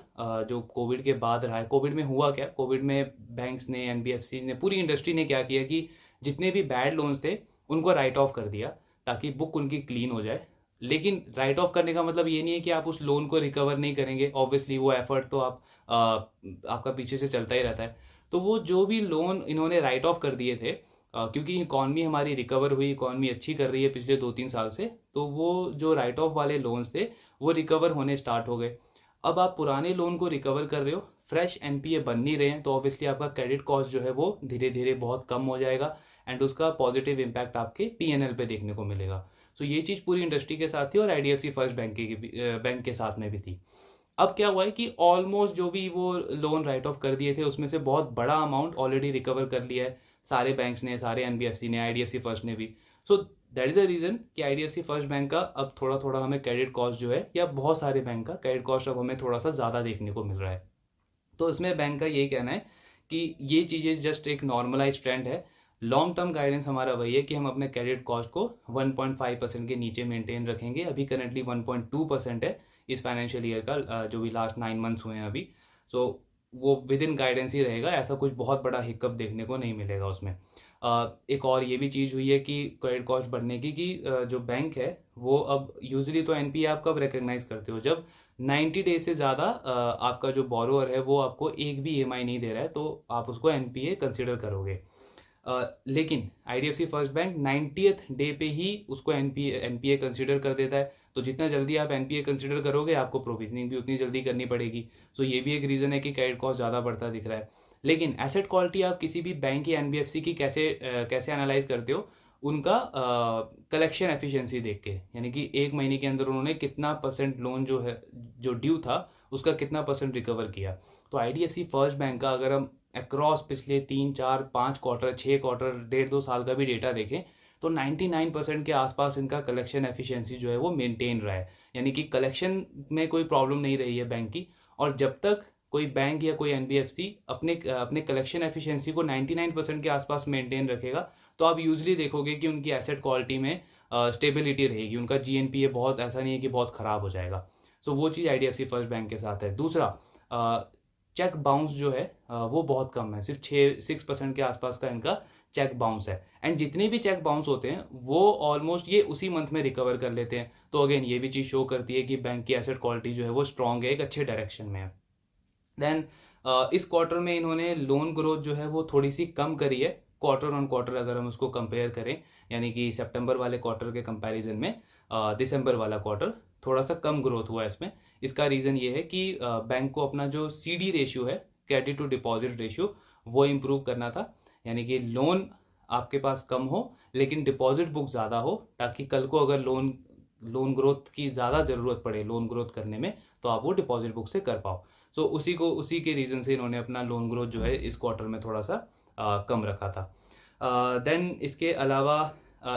जो कोविड के बाद रहा है, कोविड में हुआ क्या, कोविड में बैंक्स ने, एनबीएफसी ने, पूरी इंडस्ट्री ने क्या किया कि जितने भी बैड लोन्स थे उनको राइट ऑफ कर दिया ताकि बुक उनकी क्लीन हो जाए। लेकिन राइट ऑफ करने का मतलब ये नहीं है कि आप उस लोन को रिकवर नहीं करेंगे, ऑब्वियसली वो एफर्ट तो आपका पीछे से चलता ही रहता है। तो वो जो भी लोन इन्होंने राइट ऑफ कर दिए थे, क्योंकि इकॉनमी हमारी रिकवर हुई, इकॉनमी अच्छी कर रही है पिछले 2-3 साल से, तो वो जो राइट ऑफ वाले लोन्स थे वो रिकवर होने स्टार्ट हो गए। अब आप पुराने लोन को रिकवर कर रहे हो, फ्रेश एनपीए बन नहीं रहे हैं, तो ऑब्वियसली आपका क्रेडिट कॉस्ट जो है वो धीरे धीरे बहुत कम हो जाएगा एंड उसका पॉजिटिव इम्पैक्ट आपके पीएनएल पे देखने को मिलेगा। सो ये चीज़ पूरी इंडस्ट्री के साथ थी और आईडीएफसी फर्स्ट बैंक के साथ में भी थी। अब क्या हुआ है कि ऑलमोस्ट जो भी वो लोन राइट ऑफ कर दिए थे उसमें से बहुत बड़ा अमाउंट ऑलरेडी रिकवर कर लिया है सारे बैंक्स ने, सारे एनबीएफसी ने, आईडीएफसी फर्स्ट ने भी। So that is a reason कि आईडीएफसी फर्स्ट बैंक का अब थोड़ा थोड़ा हमें क्रेडिट कॉस्ट जो है, या बहुत सारे बैंक का क्रेडिट कॉस्ट अब हमें थोड़ा सा ज़्यादा देखने को मिल रहा है। तो इसमें बैंक का यही कहना है कि ये चीज़ें जस्ट एक नॉर्मलाइज ट्रेंड है। लॉन्ग टर्म गाइडेंस हमारा वही है कि हम अपने क्रेडिट कॉस्ट को 1.5% के नीचे मेंटेन रखेंगे। अभी करंटली 1.2% है इस फाइनेंशियल ईयर का, जो भी लास्ट 9 मंथ्स हुए हैं अभी। सो वो विद इन गाइडेंस ही रहेगा, ऐसा कुछ बहुत बड़ा हिकअप देखने को नहीं मिलेगा उसमें। एक और ये भी चीज़ हुई है कि क्रेडिट कॉस्ट बढ़ने की, कि जो बैंक है वो अब यूजली तो एनपीए आप कब रिकग्नाइज करते हो, जब 90 डेज से ज़्यादा आपका जो बोरोअर है वो आपको एक भी ईएमआई नहीं दे रहा है, तो आप उसको एनपीए कंसिडर करोगे। लेकिन IDFC first bank 90th day पे ही उसको एनपीए कंसिडर कर देता है। तो जितना जल्दी आप एनपीए कंसिडर करोगे आपको प्रोविजनिंग भी उतनी जल्दी करनी पड़ेगी। सो ये भी एक रीज़न है कि क्रेडिट कॉस्ट ज़्यादा बढ़ता दिख रहा है। लेकिन एसेट क्वालिटी आप किसी भी बैंक या एनबीएफसी की कैसे एनालाइज करते हो, उनका कलेक्शन एफिशिएंसी देख के, यानी कि 1 महीने के अंदर उन्होंने कितना % लोन जो है जो ड्यू था उसका कितना % रिकवर किया। तो आईडीएफसी फर्स्ट बैंक का अगर हम अक्रॉस पिछले 3-4-5 क्वार्टर, 6 क्वार्टर, 1.5-2 साल का भी डेटा देखें तो 99% के आसपास इनका कलेक्शन एफिशिएंसी जो है वो मेंटेन रहा है, यानी कि कलेक्शन में कोई प्रॉब्लम नहीं रही है बैंक की। और जब तक कोई बैंक या कोई एनबीएफसी अपने कलेक्शन एफिशिएंसी को 99% के आसपास मेंटेन रखेगा, तो आप यूजली देखोगे कि उनकी एसेट क्वालिटी में स्टेबिलिटी रहेगी, उनका जीएनपीए बहुत ऐसा नहीं है कि बहुत खराब हो जाएगा। सो वो चीज़ आईडीएफसी फर्स्ट बैंक के साथ है। दूसरा, चेक बाउंस जो है वो बहुत कम है, सिर्फ 6% के आसपास का इनका चेक बाउंस है। एंड जितने भी चेक बाउंस होते हैं वो ऑलमोस्ट ये उसी मंथ में रिकवर कर लेते हैं। तो अगेन ये भी चीज़ शो करती है कि बैंक की एसेट क्वालिटी जो है वो स्ट्रांग है, एक अच्छे डायरेक्शन में है। देन इस क्वार्टर में इन्होंने लोन ग्रोथ जो है वो थोड़ी सी कम करी है, क्वार्टर ऑन क्वार्टर अगर हम उसको कंपेयर करें, यानी कि सितंबर वाले क्वार्टर के कंपैरिजन में दिसंबर वाला क्वार्टर थोड़ा सा कम ग्रोथ हुआ है इसमें। इसका रीज़न ये है कि बैंक को अपना जो सीडी रेशियो है, क्रेडिट टू डिपॉजिट रेशियो, वो इम्प्रूव करना था, यानी कि लोन आपके पास कम हो लेकिन डिपॉजिट बुक ज़्यादा हो, ताकि कल को अगर लोन ग्रोथ की ज़्यादा ज़रूरत पड़े लोन ग्रोथ करने में तो आप वो डिपॉजिट बुक से कर पाओ। सो उसी के रीज़न से इन्होंने अपना लोन ग्रोथ जो है इस क्वार्टर में थोड़ा सा कम रखा था। देन इसके अलावा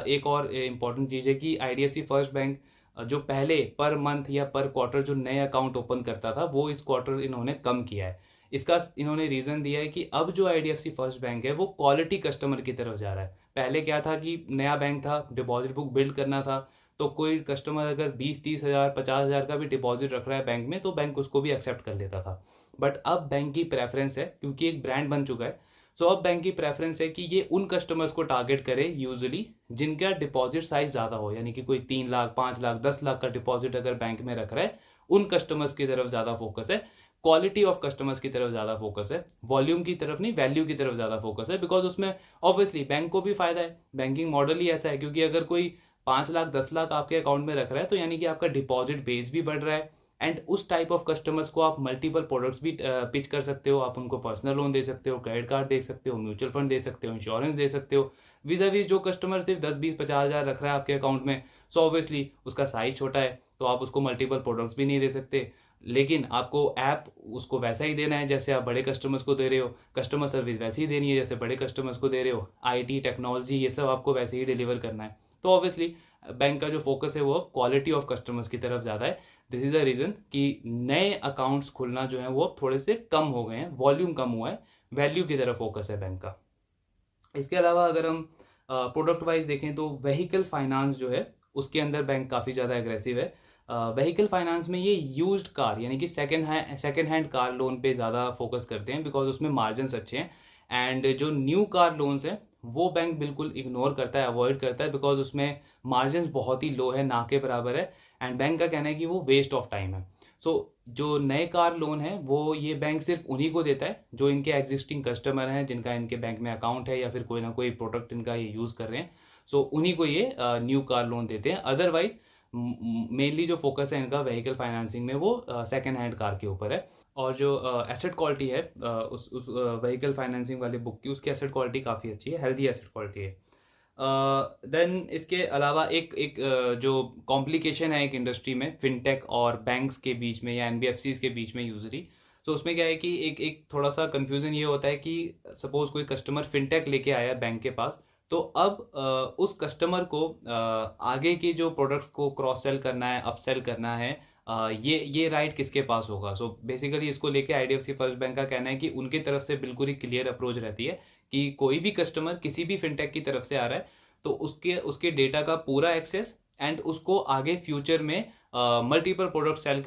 एक और इम्पॉर्टेंट चीज़ है कि आईडीएफसी फर्स्ट बैंक जो पहले पर मंथ या पर क्वार्टर जो नए अकाउंट ओपन करता था वो इस क्वार्टर इन्होंने कम किया है। इसका इन्होंने रीज़न दिया है कि अब जो आईडीएफसी फर्स्ट बैंक है वो क्वालिटी कस्टमर की तरफ जा रहा है। पहले क्या था कि नया बैंक था, डिपॉजिट बुक बिल्ड करना था, तो कोई कस्टमर अगर 20-30 हज़ार 50 हज़ार का भी डिपॉजिट रख रहा है बैंक में तो बैंक उसको भी एक्सेप्ट कर लेता था। बट अब बैंक की प्रेफरेंस है, क्योंकि एक ब्रांड बन चुका है, सो अब बैंक की प्रेफरेंस है कि ये उन कस्टमर्स को टारगेट करे यूजुअली जिनका डिपॉजिट साइज ज्यादा हो, यानी कि कोई 3 लाख 5 लाख 10 लाख का डिपॉजिट अगर बैंक में रख रहा है, उन कस्टमर्स की तरफ ज्यादा फोकस है, क्वालिटी ऑफ कस्टमर्स की तरफ ज्यादा फोकस है, वॉल्यूम की तरफ नहीं, वैल्यू की तरफ ज्यादा फोकस है, बिकॉज उसमें ऑब्वियसली बैंक को भी फायदा है, बैंकिंग मॉडल ही ऐसा है, क्योंकि अगर कोई 5 लाख 10 लाख आपके अकाउंट में रख रहा है तो यानी कि आपका डिपॉजिट बेस भी बढ़ रहा है, एंड उस टाइप ऑफ कस्टमर्स को आप मल्टीपल प्रोडक्ट्स भी पिच कर सकते हो, आप उनको पर्सनल लोन दे सकते हो, क्रेडिट कार्ड दे सकते हो, म्यूचुअल फंड दे सकते हो, इंश्योरेंस दे सकते हो, विजा वी जो कस्टमर सिर्फ 10 20 50 हज़ार रख रहा है आपके अकाउंट में, सो ऑब्वियसली उसका साइज छोटा है, तो आप उसको मल्टीपल प्रोडक्ट्स भी नहीं दे सकते, लेकिन आपको ऐप उसको वैसा ही देना है जैसे आप बड़े कस्टमर्स को दे रहे हो, कस्टमर सर्विस वैसी ही देनी है जैसे बड़े कस्टमर्स को दे रहे हो, आईटी टेक्नोलॉजी ये सब आपको वैसे ही डिलीवर करना है, तो ऑब्वियसली बैंक का जो फोकस है वो क्वालिटी ऑफ कस्टमर्स की तरफ ज्यादा है। दिस इज द रीजन कि नए अकाउंट्स खुलना जो है वो थोड़े से कम हो गए हैं, वॉल्यूम कम हुआ है, वैल्यू की तरफ फोकस है बैंक का। इसके अलावा अगर हम प्रोडक्ट वाइज देखें तो व्हीकल फाइनेंस जो है उसके अंदर बैंक काफ़ी ज़्यादा एग्रेसिव है। व्हीकल फाइनेंस में ये यूज्ड कार यानी कि सेकंड हैंड कार लोन पे ज़्यादा फोकस करते हैं, बिकॉज उसमें मार्जिन्स अच्छे हैं, एंड जो न्यू कार लोन्स हैं वो बैंक बिल्कुल इग्नोर करता है, अवॉइड करता है, बिकॉज उसमें मार्जिन बहुत ही लो है, ना के बराबर है, एंड बैंक का कहना है कि वो वेस्ट ऑफ टाइम है। सो जो नए कार लोन है वो ये बैंक सिर्फ उन्हीं को देता है जो इनके एग्जिस्टिंग कस्टमर हैं, जिनका इनके बैंक में अकाउंट है या फिर कोई ना कोई प्रोडक्ट इनका ये यूज कर रहे हैं, सो उन्हीं को ये न्यू कार लोन देते हैं। अदरवाइज मेनली जो फोकस है इनका व्हीकल फाइनेंसिंग में वो सेकेंड हैंड कार के ऊपर है, और जो एसेट क्वालिटी है उस व्हीकल फाइनेंसिंग वाले बुक की, उसकी एसेट क्वालिटी काफ़ी अच्छी है, हेल्दी एसेट क्वालिटी है। देन इसके अलावा एक जो कॉम्प्लिकेशन है एक इंडस्ट्री में फिनटेक और बैंक्स के बीच में या एनबीएफसीज के बीच में यूजली, तो उसमें क्या है कि एक थोड़ा सा कंफ्यूजन ये होता है कि सपोज कोई कस्टमर फिनटेक लेके आया बैंक के पास, तो अब उस कस्टमर को आगे के जो प्रोडक्ट्स को क्रॉस सेल करना है, अपसेल करना है, ये राइट किसके पास होगा। सो बेसिकली इसको लेके आईडीएफसी फर्स्ट बैंक का कहना है कि उनकी तरफ से बिल्कुल ही क्लियर अप्रोच रहती है कि कोई भी कस्टमर किसी भी फिनटेक की तरफ से आ रहा है तो उसके उसके डेटा का पूरा एक्सेस एंड उसको आगे फ्यूचर में मल्टीपल प्रोडक्ट सेल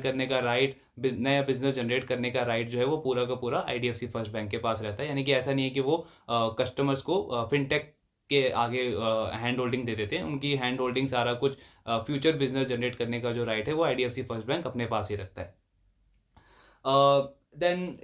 करने का राइट, नया बिजनेस जनरेट करने का राइट जो है वो पूरा का पूरा आईडीएफसी फर्स्ट बैंक के पास रहता है। यानी कि ऐसा नहीं है कि वो कस्टमर्स को फिनटेक के आगे हैंड होल्डिंग दे देते हैं, उनकी हैंड होल्डिंग सारा कुछ फ्यूचर बिजनेस जनरेट करने का जो राइट है वो आईडीएफसी फर्स्ट बैंक अपने पास ही रखता है। देन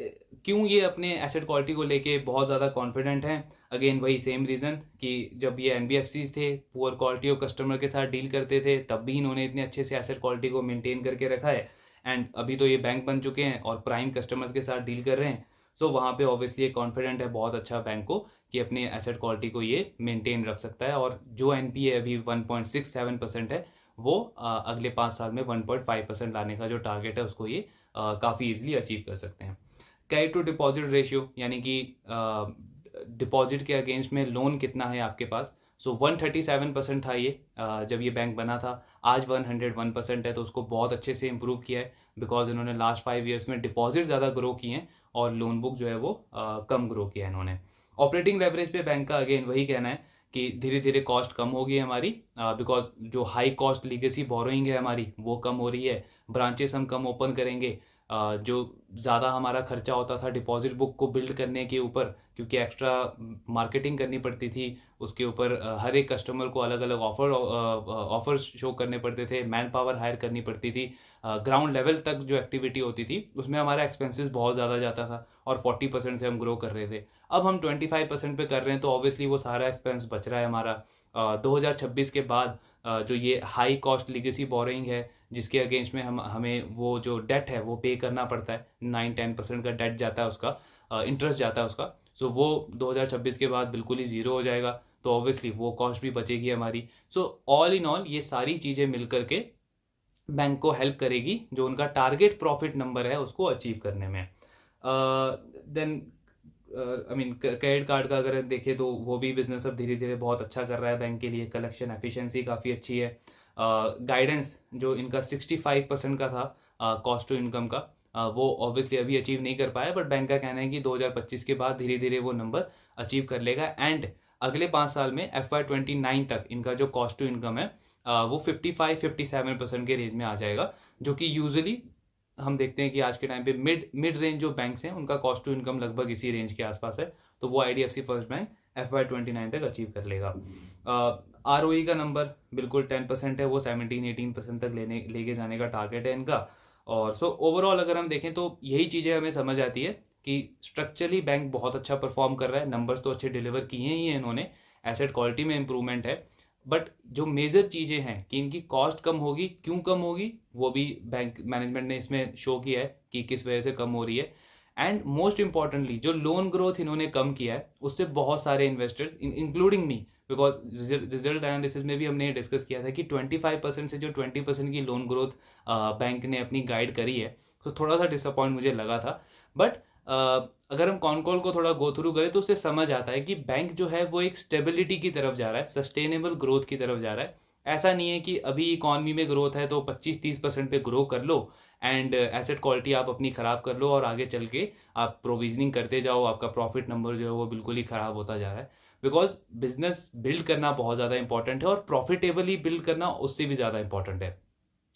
क्यों ये अपने एसेट क्वालिटी को लेके बहुत ज़्यादा कॉन्फिडेंट हैं, अगेन वही सेम रीज़न कि जब ये एनबीएफसीज थे पुअर क्वालिटी ऑफ कस्टमर के साथ डील करते थे तब भी इन्होंने इतने अच्छे से एसेट क्वालिटी को मेंटेन करके रखा है, एंड अभी तो ये बैंक बन चुके हैं और प्राइम कस्टमर्स के साथ डील कर रहे हैं, सो वहाँ पे ऑब्वियसली ये कॉन्फिडेंट है बहुत अच्छा बैंक को कि अपने एसेट क्वालिटी को ये मेंटेन रख सकता है, और जो एनपीए अभी 1.67% है वो अगले 5 साल में 1.5% लाने का जो टारगेट है उसको ये काफ़ी इजीली अचीव कर सकते हैं। क्रेडिट टू डिपॉजिट रेशियो यानी कि डिपॉजिट के अगेंस्ट में लोन कितना है आपके पास, सो 137% था ये जब ये बैंक बना था, आज 101% है, तो उसको बहुत अच्छे से इम्प्रूव किया है बिकॉज इन्होंने लास्ट 5 ईयर्स में डिपॉजिट ज़्यादा ग्रो किए हैं और लोन बुक जो है वो कम ग्रो किया है इन्होंने। ऑपरेटिंग लेवरेज पे बैंक का अगेन वही कहना है कि धीरे धीरे कॉस्ट कम होगी हमारी, बिकॉज जो हाई कॉस्ट लीगेसी बोरोइंग है हमारी वो कम हो रही है, ब्रांचेस हम कम ओपन करेंगे, जो ज़्यादा हमारा खर्चा होता था डिपॉजिट बुक को बिल्ड करने के ऊपर, क्योंकि एक्स्ट्रा मार्केटिंग करनी पड़ती थी उसके ऊपर, हर एक कस्टमर को अलग अलग ऑफर्स शो करने पड़ते थे, मैन पावर हायर करनी पड़ती थी, ग्राउंड लेवल तक जो एक्टिविटी होती थी उसमें हमारा एक्सपेंसेस बहुत ज़्यादा जाता था और 40% से हम ग्रो कर रहे थे। अब हम 25% पे कर रहे हैं तो ऑब्वियसली वो सारा एक्सपेंस बच रहा है हमारा। 2026 के बाद जो ये हाई कॉस्ट लीगेसी बोरोइंग है जिसके अगेंस्ट में हमें वो जो डेट है वो पे करना पड़ता है, 9-10% का डेट जाता है उसका, इंटरेस्ट जाता है उसका, सो वो 2026 के बाद बिल्कुल ही जीरो हो जाएगा, तो ऑब्वियसली वो कॉस्ट भी बचेगी हमारी। सो ऑल इन ऑल ये सारी चीज़ें मिल करके बैंक को हेल्प करेगी जो उनका टारगेट प्रॉफिट नंबर है उसको अचीव करने में। Then I mean credit card का अगर देखें तो वो भी बिजनेस अब धीरे धीरे बहुत अच्छा कर रहा है बैंक के लिए, कलेक्शन एफिशिएंसी काफ़ी अच्छी है, गाइडेंस जो इनका 65% का था कॉस्ट टू इनकम का, वो ऑब्वियसली अभी अचीव नहीं कर पाया, बट बैंक का कहना है कि 2025 के बाद धीरे धीरे वो नंबर अचीव कर लेगा, एंड अगले 5 साल में FY29 तक इनका जो कॉस्ट टू इनकम है वो 55-57% के रेंज में आ जाएगा, जो कि यूजुअली हम देखते हैं कि आज के टाइम पे मिड रेंज जो बैंक्स हैं उनका कॉस्ट टू इनकम लगभग इसी रेंज के आसपास है, तो वो IDFC फर्स्ट बैंक FY 29 तक अचीव कर लेगा। ROE का नंबर बिल्कुल 10% है, वो 17-18% तक लेके जाने का टारगेट है इनका। और सो ओवरऑल अगर हम देखें तो यही चीज़ें हमें समझ आती है कि स्ट्रक्चरली बैंक बहुत अच्छा परफॉर्म कर रहा है, नंबर्स तो अच्छे डिलीवर किए ही हैं इन्होंने, एसेट क्वालिटी में इंप्रूवमेंट है, बट जो मेजर चीज़ें हैं कि इनकी कॉस्ट कम होगी, क्यों कम होगी, वो भी बैंक मैनेजमेंट ने इसमें शो किया है कि किस वजह से कम हो रही है। एंड मोस्ट इंपॉर्टेंटली जो लोन ग्रोथ इन्होंने कम किया है उससे बहुत सारे investors including me, because result analysis में भी हमने डिस्कस किया था कि 25% से जो 20% की लोन ग्रोथ बैंक ने अपनी गाइड करी है, तो थोड़ा सा डिसअपॉइंट मुझे लगा था। बट अगर हम कॉनकॉल को थोड़ा गो थ्रू करें तो उससे समझ आता है कि बैंक जो है वो एक स्टेबिलिटी की तरफ जा रहा है, सस्टेनेबल ग्रोथ की तरफ जा रहा है। ऐसा नहीं है कि अभी इकॉनमी में ग्रोथ है तो 25-30% पे ग्रो कर लो एंड एसेट क्वालिटी आप अपनी खराब कर लो और आगे चल के आप प्रोविजनिंग करते जाओ, आपका प्रॉफिट नंबर जो है वो बिल्कुल ही खराब होता जा रहा है। बिकॉज बिजनेस बिल्ड करना बहुत ज़्यादा इंपॉर्टेंट है और प्रॉफिटेबली बिल्ड करना उससे भी ज़्यादा इंपॉर्टेंट है।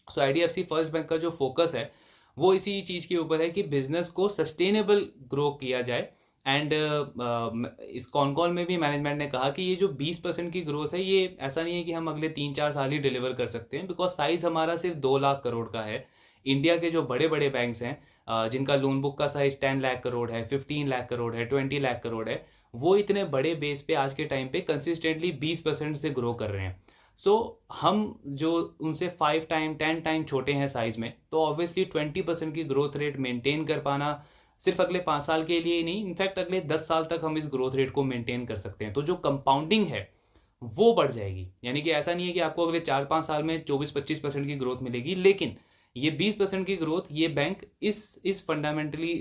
सो IDFC फर्स्ट बैंक का जो फोकस है वो इसी चीज़ के ऊपर है कि बिजनेस को सस्टेनेबल ग्रो किया जाए। एंड इस कॉनकॉल में भी मैनेजमेंट ने कहा कि ये जो 20% की ग्रोथ है ये ऐसा नहीं है कि हम अगले 3-4 साल ही डिलीवर कर सकते हैं, बिकॉज साइज हमारा सिर्फ 2 लाख करोड़ का है। इंडिया के जो बड़े बड़े बैंक्स हैं जिनका लोन बुक का साइज 10 लाख करोड़ है, 15 लाख करोड़ है, 20 लाख करोड़ है, वो इतने बड़े बेस पे आज के टाइम पे कंसिस्टेंटली 20% से ग्रो कर रहे हैं। सो हम जो उनसे 5 टाइम 10 टाइम छोटे हैं साइज में, तो ऑब्वियसली 20% की ग्रोथ रेट मेंटेन कर पाना सिर्फ अगले 5 साल के लिए ही नहीं, इनफैक्ट अगले 10 साल तक हम इस ग्रोथ रेट को मेंटेन कर सकते हैं। तो जो कंपाउंडिंग है वो बढ़ जाएगी, यानी कि ऐसा नहीं है कि आपको अगले 4-5 साल में 24-25% की ग्रोथ मिलेगी, लेकिन ये 20% की ग्रोथ ये बैंक इस फंडामेंटली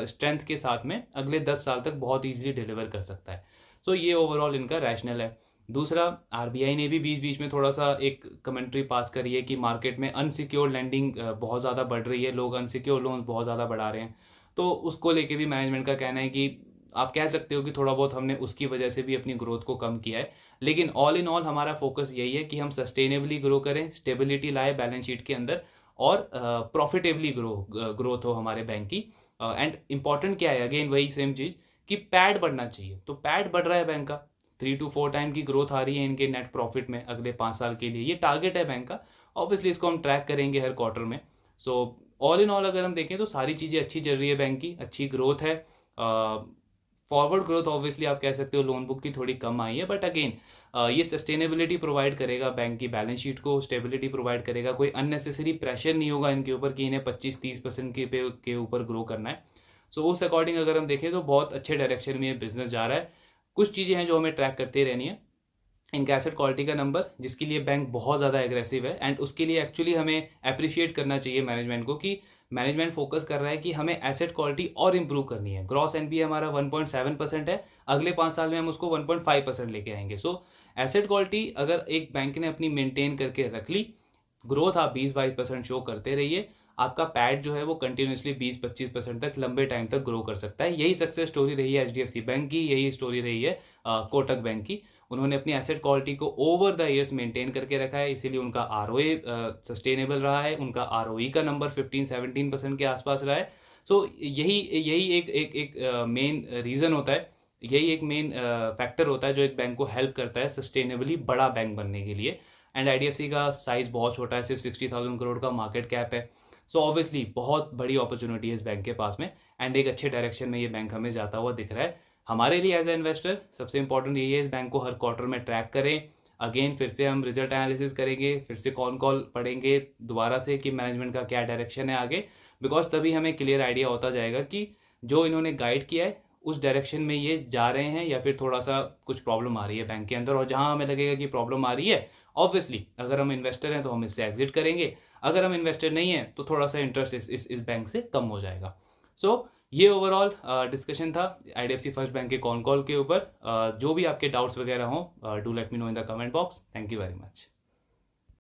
स्ट्रेंथ के साथ में अगले 10 साल तक बहुत ईजिली डिलीवर कर सकता है। सो ये ओवरऑल इनका रैशनल है। दूसरा, RBI ने भी बीच बीच में थोड़ा सा एक कमेंट्री पास करी है कि मार्केट में अनसिक्योर्ड लैंडिंग बहुत ज़्यादा बढ़ रही है, लोग अनसिक्योर्ड लोन्स बहुत ज़्यादा बढ़ा रहे हैं। तो उसको लेके भी मैनेजमेंट का कहना है कि आप कह सकते हो कि थोड़ा बहुत हमने उसकी वजह से भी अपनी ग्रोथ को कम किया है, लेकिन ऑल इन ऑल हमारा फोकस यही है कि हम सस्टेनेबली ग्रो करें, स्टेबिलिटी लाए बैलेंस शीट के अंदर और प्रॉफिटेबली ग्रोथ हो हमारे बैंक की। एंड इंपॉर्टेंट क्या है, अगेन वही सेम चीज़ कि पैड बढ़ना चाहिए, तो पैड बढ़ रहा है बैंक का, 3 to 4 टाइम की ग्रोथ आ रही है इनके नेट प्रॉफिट में अगले 5 साल के लिए, ये टारगेट है बैंक का। ऑब्वियसली इसको हम ट्रैक करेंगे हर क्वार्टर में। सो ऑल इन ऑल अगर हम देखें तो सारी चीज़ें अच्छी चल रही है बैंक की, अच्छी ग्रोथ है। फॉरवर्ड ग्रोथ ऑब्वियसली आप कह सकते हो लोन बुक की थोड़ी कम आई है, बट अगेन ये सस्टेनेबिलिटी प्रोवाइड करेगा बैंक की बैलेंस शीट को, स्टेबिलिटी प्रोवाइड करेगा, कोई अननेसेसरी प्रेशर नहीं होगा इनके ऊपर कि इन्हें 25-30% के ऊपर ग्रो करना है। सो उस अकॉर्डिंग अगर हम देखें तो बहुत अच्छे डायरेक्शन में ये बिजनेस जा रहा है। कुछ चीज़ें हैं जो हमें ट्रैक करते रहनी है, इनका एसेट क्वालिटी का नंबर, जिसके लिए बैंक बहुत ज़्यादा एग्रेसिव है, एंड उसके लिए एक्चुअली हमें अप्रिशिएट करना चाहिए मैनेजमेंट को कि मैनेजमेंट फोकस कर रहा है कि हमें एसेट क्वालिटी और इंप्रूव करनी है। ग्रॉस NPA हमारा 1.7% है, अगले 5 साल में हम उसको 1.5% लेके आएंगे। सो एसेट क्वालिटी अगर एक बैंक ने अपनी मेंटेन करके रख ली, ग्रोथ आप 20-22% शो करते रहिए, आपका पैड जो है वो कंटिन्यूसली 20-25% तक लंबे टाइम तक ग्रो कर सकता है। यही सक्सेस स्टोरी रही है HDFC बैंक की, यही स्टोरी रही है कोटक बैंक की। उन्होंने अपनी एसेट क्वालिटी को ओवर द ईयर्स मेंटेन करके रखा है, इसीलिए उनका ROA सस्टेनेबल रहा है, उनका ROE का नंबर 15-17% के आसपास रहा है। सो यही यही एक मेन रीज़न होता है, यही एक मेन फैक्टर होता है जो एक बैंक को हेल्प करता है सस्टेनेबली बड़ा बैंक बनने के लिए। एंड IDFC का साइज बहुत छोटा है, सिर्फ 60,000 करोड़ का मार्केट कैप है। सो ऑब्वियसली बहुत बड़ी अपॉर्चुनिटी है इस बैंक के पास में, एंड एक अच्छे डायरेक्शन में ये बैंक हमें जाता हुआ दिख रहा है। हमारे लिए एज ए इन्वेस्टर सबसे इंपॉर्टेंट यही है इस बैंक को हर क्वार्टर में ट्रैक करें। अगेन फिर से हम रिजल्ट एनालिसिस करेंगे, फिर से कॉल पढ़ेंगे दोबारा से कि मैनेजमेंट का क्या डायरेक्शन है आगे, बिकॉज तभी हमें क्लियर आइडिया होता जाएगा कि जो इन्होंने गाइड किया है उस डायरेक्शन में ये जा रहे हैं या फिर थोड़ा सा कुछ प्रॉब्लम आ रही है बैंक के अंदर। और जहां हमें लगेगा कि प्रॉब्लम आ रही है, ऑब्वियसली अगर हम इन्वेस्टर हैं तो हम इससे एग्जिट करेंगे, अगर हम इन्वेस्टर नहीं है तो थोड़ा सा इंटरेस्ट इस बैंक से कम हो जाएगा। सो ये ओवरऑल डिस्कशन था IDFC फर्स्ट बैंक के कॉल के ऊपर। जो भी आपके डाउट्स वगैरह हो, do let me know in the comment box. Thank you very much.